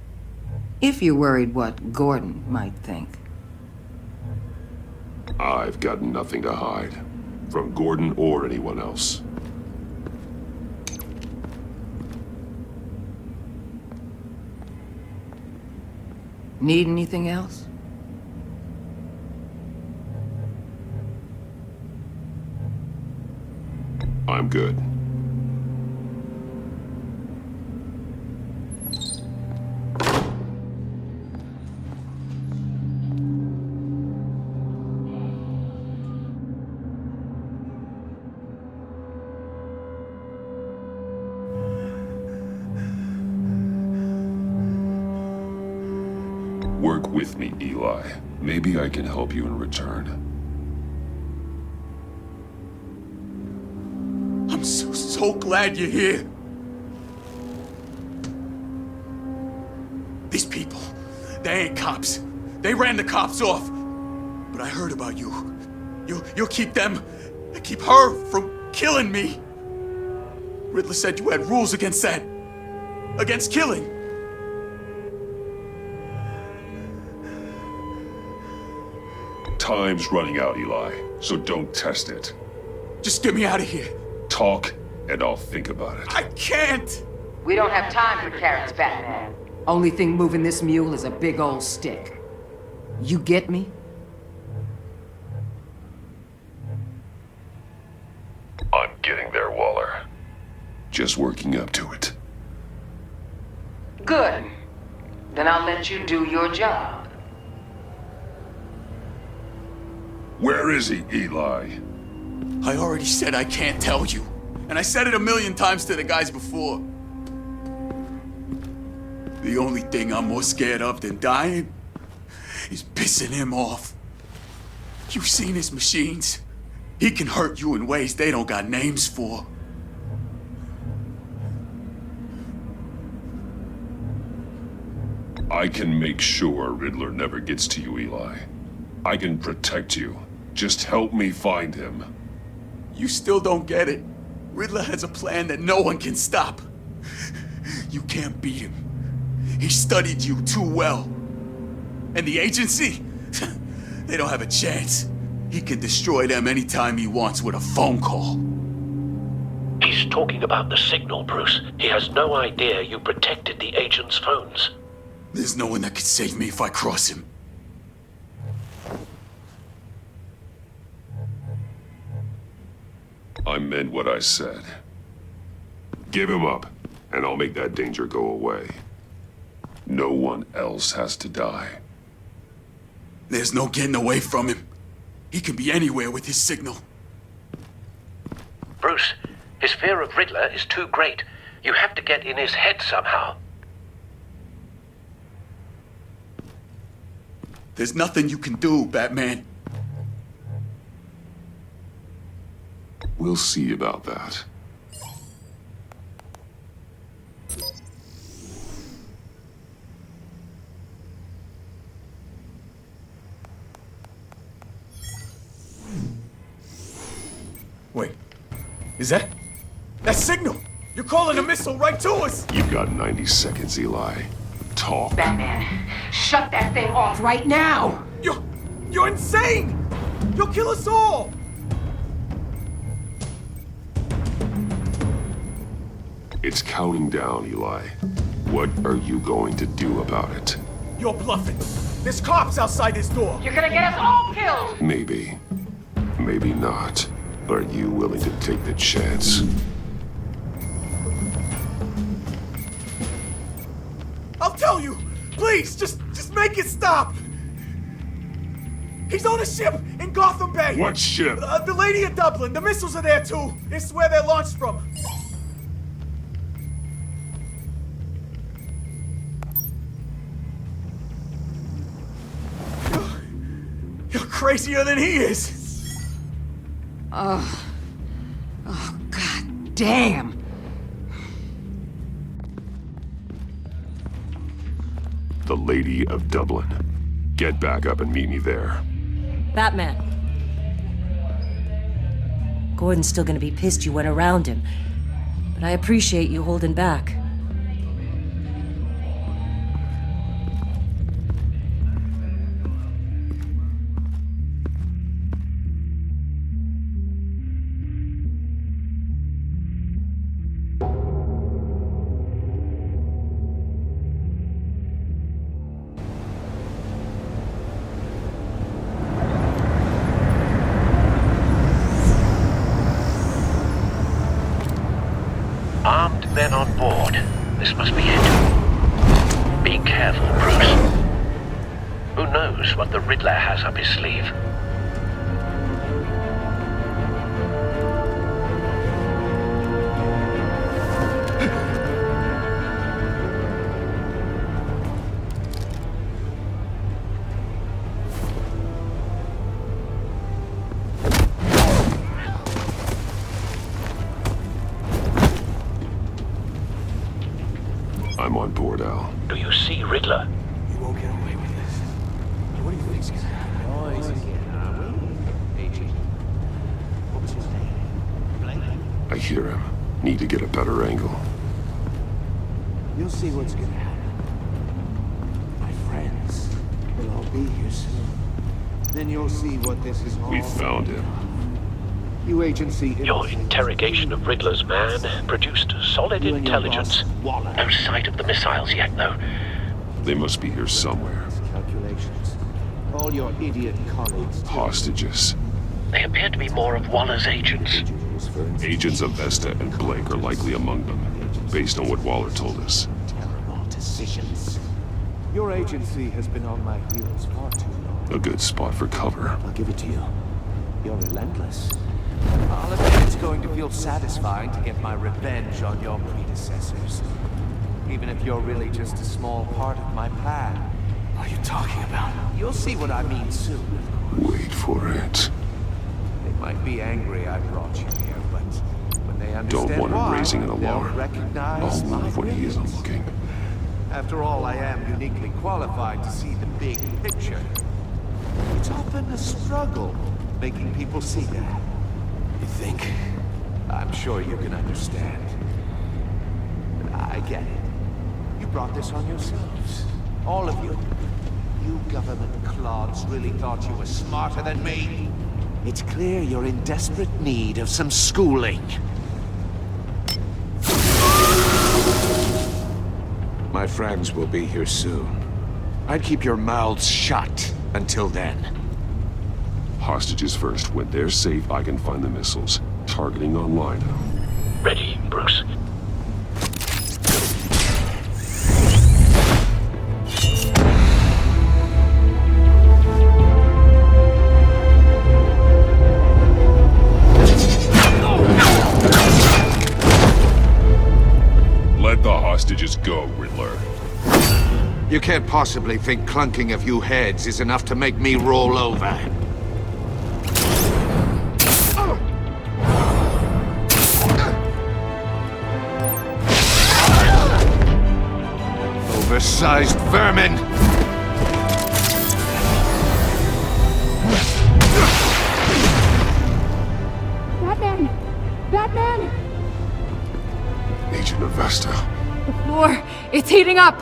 If you're worried what Gordon might think. I've got nothing to hide. From Gordon or anyone else. Need anything else? I'm good. Work with me, Eli. Maybe I can help you in return. I'm so glad you're here. These people, they ain't cops. They ran the cops off. But I heard about you. You'll keep them, keep her from killing me. Riddler said you had rules against that. Against killing. Time's running out, Eli, so don't test it. Just get me out of here. Talk, and I'll think about it. I can't! We don't have time for carrots, Batman. Only thing moving this mule is a big old stick. You get me? I'm getting there, Waller. Just working up to it. Good. Then I'll let you do your job. Where is he, Eli? I already said I can't tell you. And I said it 1,000,000 times to the guys before. The only thing I'm more scared of than dying is pissing him off. You've seen his machines. He can hurt you in ways they don't got names for. I can make sure Riddler never gets to you, Eli. I can protect you. Just help me find him. You still don't get it. Riddler has a plan that no one can stop. You can't beat him. He studied you too well. And the agency? They don't have a chance. He can destroy them anytime he wants with a phone call. He's talking about the signal, Bruce. He has no idea you protected the agent's phones. There's no one that can save me if I cross him. I meant what I said. Give him up, and I'll make that danger go away. No one else has to die. There's no getting away from him. He can be anywhere with his signal. Bruce, his fear of Riddler is too great. You have to get in his head somehow. There's nothing you can do, Batman. We'll see about that. Wait, is that signal? You're calling a missile right to us! You've got 90 seconds, Eli. Talk. Batman, shut that thing off right now! You're insane! You'll kill us all! It's counting down, Eli. What are you going to do about it? You're bluffing. There's cops outside this door. You're gonna get us all killed! Maybe. Maybe not. Are you willing to take the chance? I'll tell you! Please, just make it stop! He's on a ship in Gotham Bay! What ship? The Lady of Dublin. The missiles are there, too. It's where they're launched from. You're crazier than he is! Oh, god damn! The Lady of Dublin. Get back up and meet me there. Batman. Gordon's still gonna be pissed you went around him, but I appreciate you holding back. Armed men on board. This must be it. Be careful, Bruce. Who knows what the Riddler has up his sleeve? I'm on board, Al. Do you see Riddler? You won't get away with this. What do you think's gonna happen? Boys again, are we? Agent. What was his name? Blake? I hear him. Need to get a better angle. You'll see what's gonna happen. My friends will all be here soon. Then you'll see what this is all. We found him. You agency. Your interrogation of Riddler's man produced solid intelligence. No sight of the missiles yet, though. They must be here somewhere. Calculations. All your idiot colleagues. Hostages. They appear to be more of Waller's agents. Agents of Vesta and Blake are likely among them, based on what Waller told us. Terrible decisions. Your agency has been on my heels far too long. A good spot for cover. I'll give it to you. You're relentless. I'll admit it's going to feel satisfying to get my revenge on your predecessors. Even if you're really just a small part of my plan. What are you talking about? You'll see what I mean soon. Wait for it. They might be angry I brought you here, but when they understand Don't want him why, raising an they'll alarm. recognize I'll move when he isn't looking. After all, I am uniquely qualified to see the big picture. It's often a struggle making people see that. You think? I'm sure you can understand. But I get it. You brought this on yourselves. All of you. You government clods really thought you were smarter than me. It's clear you're in desperate need of some schooling. My friends will be here soon. I'd keep your mouths shut until then. Hostages first. When they're safe, I can find the missiles. Targeting online. Ready, Bruce. Let the hostages go, Riddler. You can't possibly think clunking a few heads is enough to make me roll over. Oversized vermin! Batman! Batman! Agent of Vesta. The floor, it's heating up!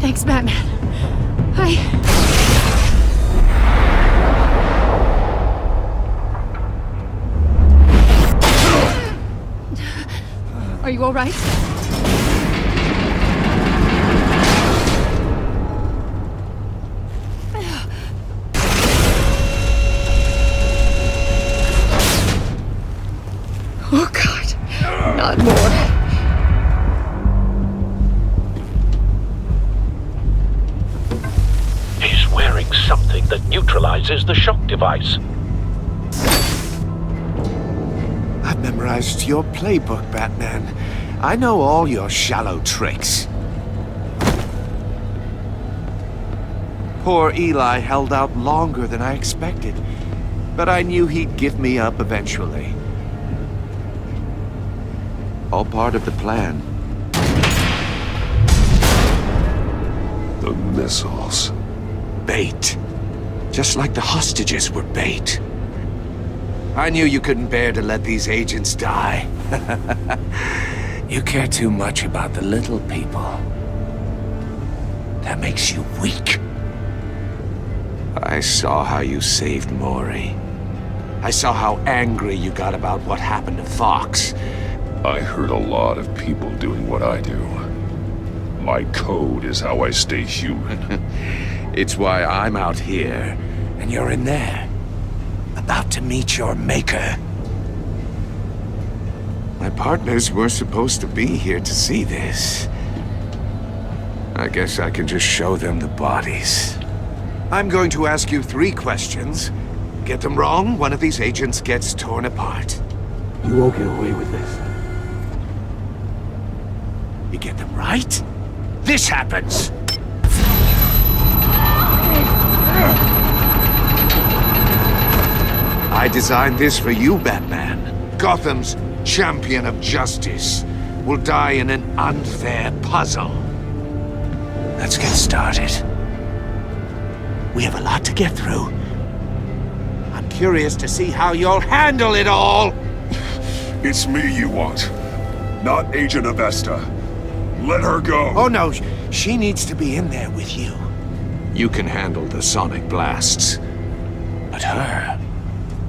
Thanks, Batman. Are you all right? Oh, God. Not more. He's wearing something that neutralizes the shock device. I've memorized your playbook, Batman. I know all your shallow tricks. Poor Eli held out longer than I expected, but I knew he'd give me up eventually. All part of the plan. The missiles. Bait. Just like the hostages were bait. I knew you couldn't bear to let these agents die. You care too much about the little people. That makes you weak. I saw how you saved Maury. I saw how angry you got about what happened to Fox. I heard a lot of people doing what I do. My code is how I stay human. It's why I'm out here, and you're in there. About to meet your maker. My partners were supposed to be here to see this. I guess I can just show them the bodies. I'm going to ask you 3 questions. Get them wrong, one of these agents gets torn apart. You won't get away with this. You get them right, this happens! I designed this for you, Batman. Gotham's champion of justice will die in an unfair puzzle. Let's get started. We have a lot to get through. I'm curious to see how you'll handle it all. It's me you want, not Agent Avesta. Let her go. Oh no, she needs to be in there with you. You can handle the sonic blasts. But her...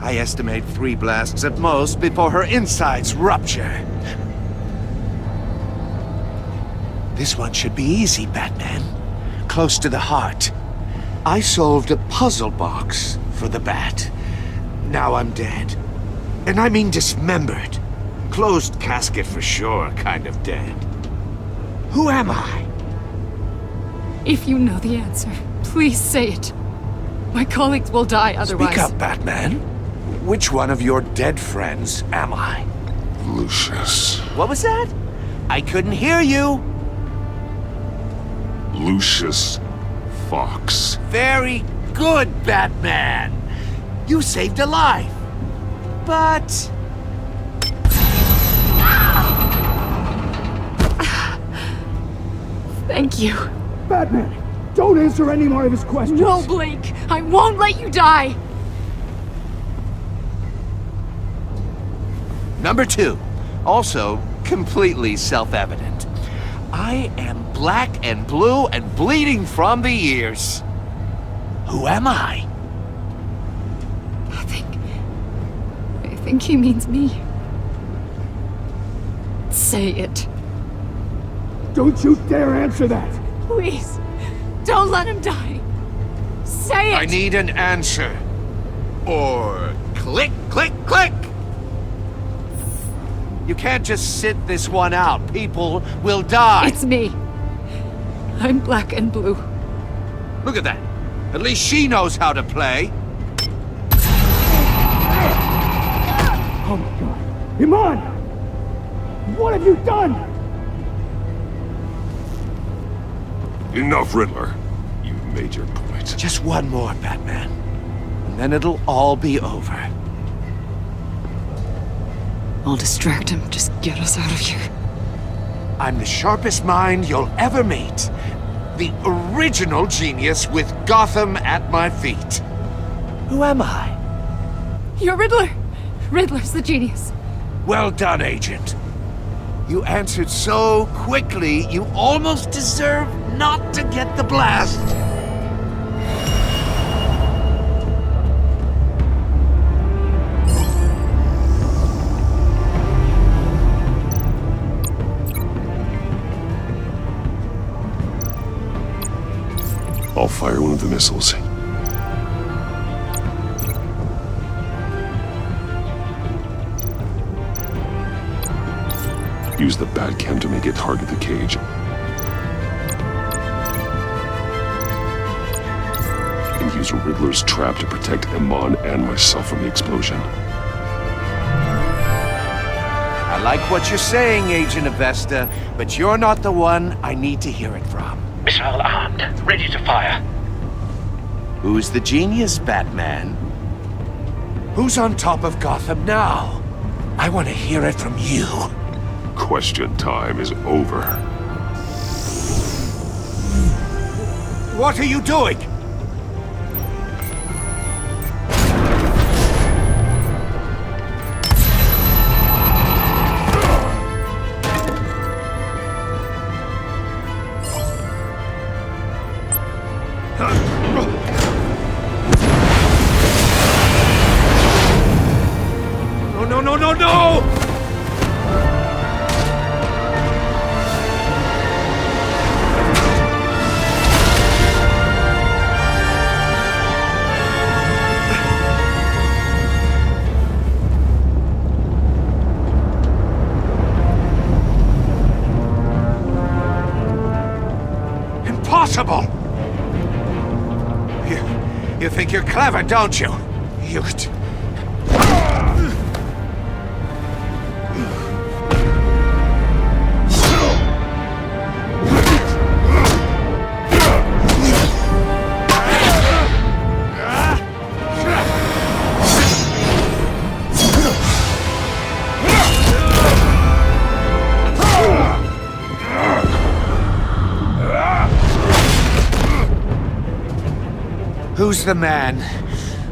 I estimate 3 blasts at most before her insides rupture. This one should be easy, Batman. Close to the heart. I solved a puzzle box for the Bat. Now I'm dead. And I mean dismembered. Closed casket for sure, kind of dead. Who am I? If you know the answer, please say it. My colleagues will die otherwise. Speak up, Batman. Which one of your dead friends am I? Lucius. What was that? I couldn't hear you. Lucius Fox. Very good, Batman. You saved a life. But... Thank you. Batman, don't answer any more of his questions. No, Blake. I won't let you die. Number 2. Also, completely self-evident. I am black and blue and bleeding from the ears. Who am I? I think he means me. Say it. Don't you dare answer that! Please, don't let him die. Say it! I need an answer. Or click, click, click! You can't just sit this one out. People will die. It's me. I'm black and blue. Look at that. At least she knows how to play. Oh my god. Iman! What have you done? Enough, Riddler. You've made your point. Just one more, Batman. And then it'll all be over. I'll distract him. Just get us out of here. I'm the sharpest mind you'll ever meet. The original genius with Gotham at my feet. Who am I? You're Riddler. Riddler's the genius. Well done, Agent. You answered so quickly, you almost deserve not to get the blast. I'll fire one of the missiles. Use the Batcam to make it target the cage. And use Riddler's trap to protect Iman and myself from the explosion. I like what you're saying, Agent Avesta, but you're not the one I need to hear it from. Missile armed, ready to fire. Who's the genius, Batman? Who's on top of Gotham now? I want to hear it from you. Question time is over. What are you doing? No! Impossible! You think you're clever, don't you? You... Who's the man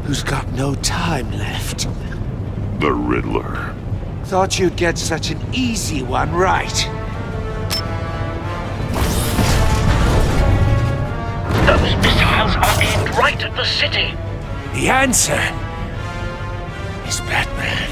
who's got no time left? The Riddler. Thought you'd get such an easy one right. Those missiles are aimed right at the city. The answer is Batman.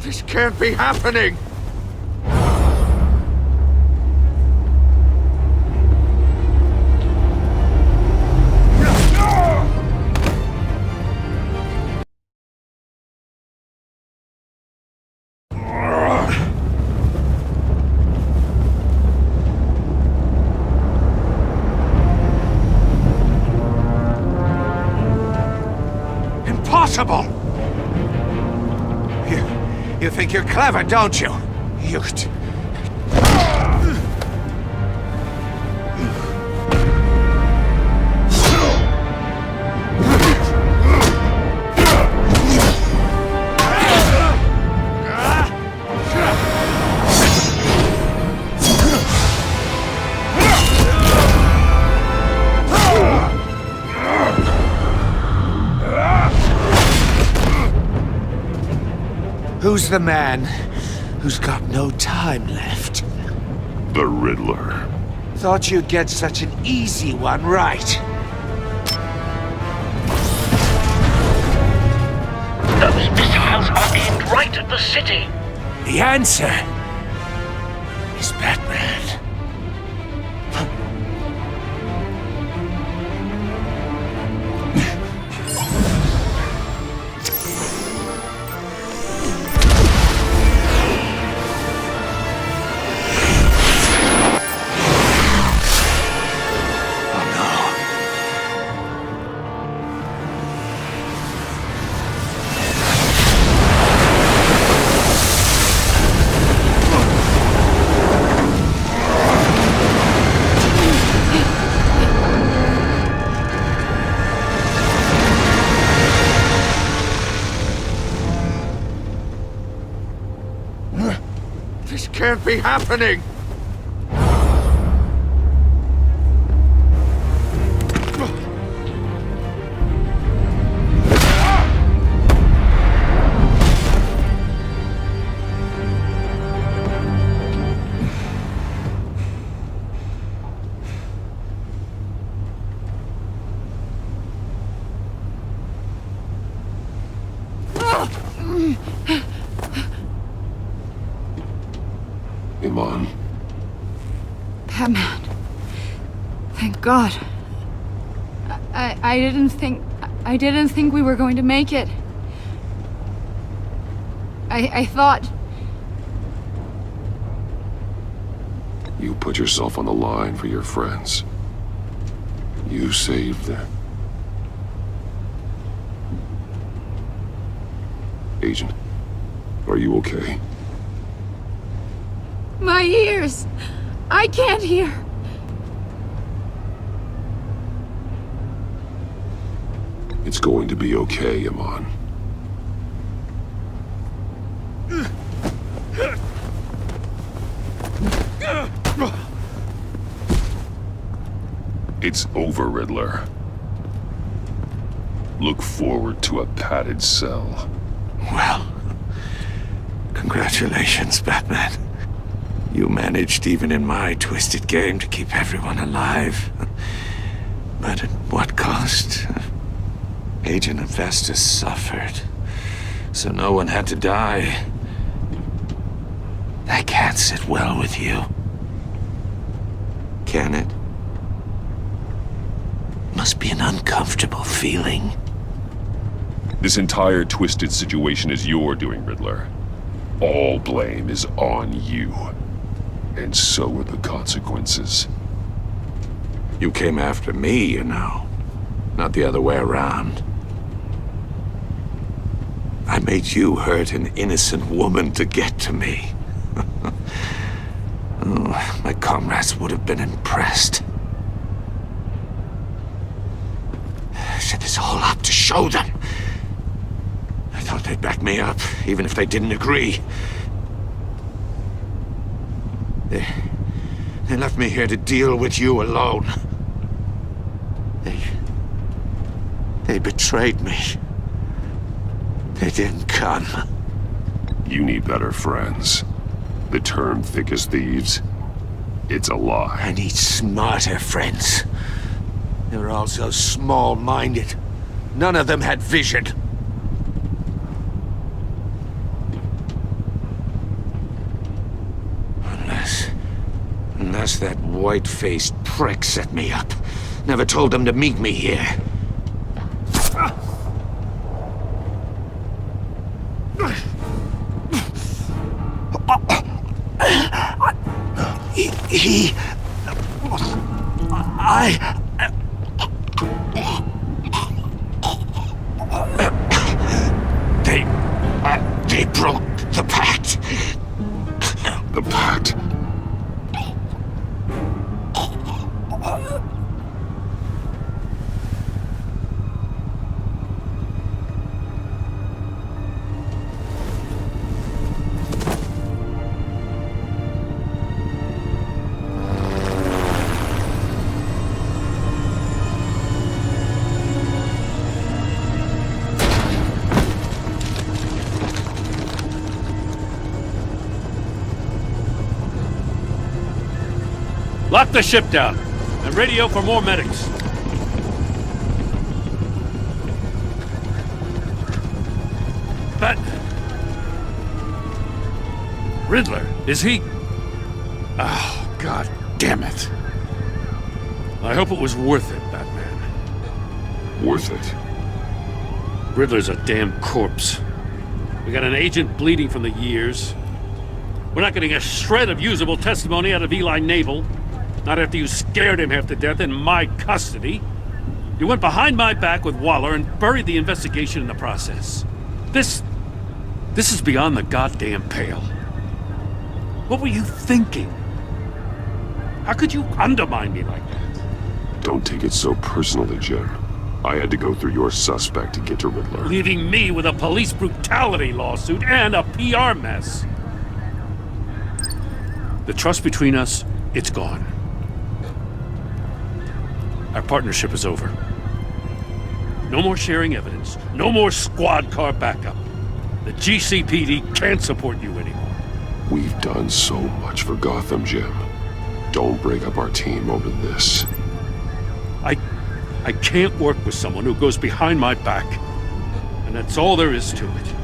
This can't be happening! Impossible! You think you're clever, don't you? You could... Who's the man who's got no time left? The Riddler. Thought you'd get such an easy one right. Those missiles are aimed right at the city. The answer is Batman. This can't be happening! Iman. Batman. Thank God. I didn't think we were going to make it. I thought... You put yourself on the line for your friends. You saved them. Agent, are you okay? My ears! I can't hear! It's going to be okay, Iman. It's over, Riddler. Look forward to a padded cell. Well, congratulations, Batman. You managed, even in my twisted game, to keep everyone alive. But at what cost? Agent Infestus suffered, so no one had to die. That can't sit well with you. Can it? Must be an uncomfortable feeling. This entire twisted situation is your doing, Riddler. All blame is on you. And so are the consequences. You came after me, you know. Not the other way around. I made you hurt an innocent woman to get to me. Oh, my comrades would have been impressed. I set this all up to show them. I thought they'd back me up, even if they didn't agree. They left me here to deal with you alone. They betrayed me. They didn't come. You need better friends. The term thick as thieves, it's a lie. I need smarter friends. They were all so small-minded. None of them had vision. Unless that white-faced prick set me up. Never told them to meet me here. They broke the pact. The pact? Lock the ship down, and radio for more medics. Riddler, is he? Oh, God damn it. I hope it was worth it, Batman. Worth it? Riddler's a damn corpse. We got an agent bleeding from the years. We're not getting a shred of usable testimony out of Eli Naval. Not after you scared him half to death in my custody. You went behind my back with Waller and buried the investigation in the process. This is beyond the goddamn pale. What were you thinking? How could you undermine me like that? Don't take it so personally, Jim. I had to go through your suspect to get to Riddler. Leaving me with a police brutality lawsuit and a PR mess. The trust between us, it's gone. Our partnership is over. No more sharing evidence. No more squad car backup. The GCPD can't support you anymore. We've done so much for Gotham, Jim. Don't break up our team over this. I can't work with someone who goes behind my back. And that's all there is to it.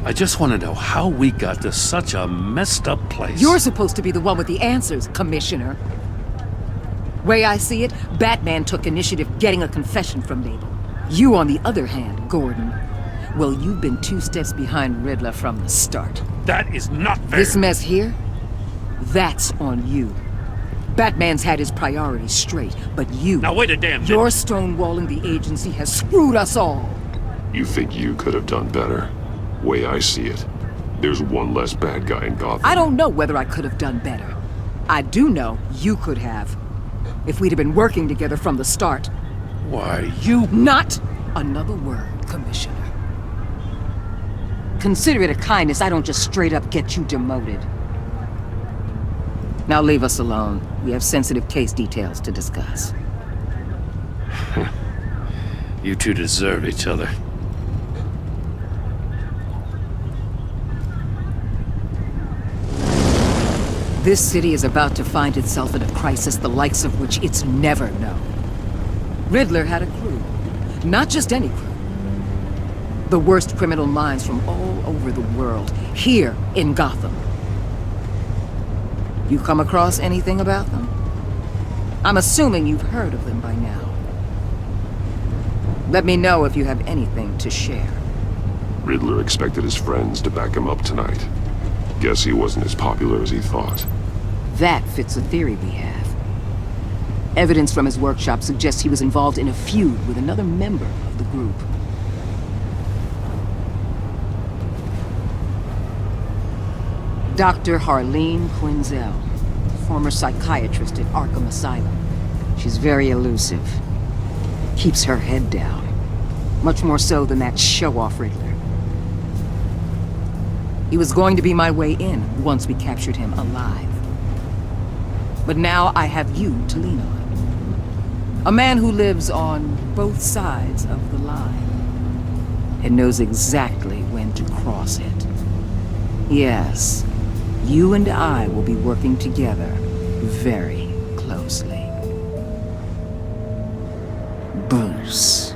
I just want to know how we got to such a messed up place. You're supposed to be the one with the answers, Commissioner. Way I see it, Batman took initiative getting a confession from Naval. You, on the other hand, Gordon, well, you've been 2 steps behind Riddler from the start. That is not fair. This mess here, that's on you. Batman's had his priorities straight, but you... Now wait a damn minute. Your stonewalling the agency has screwed us all. You think you could have done better? Way I see it, there's one less bad guy in Gotham. I don't know whether I could have done better. I do know you could have. If we'd have been working together from the start. Why, you... Not another word, Commissioner. Consider it a kindness I don't just straight up get you demoted. Now leave us alone. We have sensitive case details to discuss. You two deserve each other. This city is about to find itself in a crisis the likes of which it's never known. Riddler had a crew. Not just any crew. The worst criminal minds from all over the world, here in Gotham. You come across anything about them? I'm assuming you've heard of them by now. Let me know if you have anything to share. Riddler expected his friends to back him up tonight. Guess he wasn't as popular as he thought. That fits a theory we have. Evidence from his workshop suggests he was involved in a feud with another member of the group. Dr. Harleen Quinzel, former psychiatrist at Arkham Asylum. She's very elusive. Keeps her head down. Much more so than that show-off Riddler. He was going to be my way in once we captured him alive. But now I have you to lean on. A man who lives on both sides of the line and knows exactly when to cross it. Yes, you and I will be working together very closely. Bruce.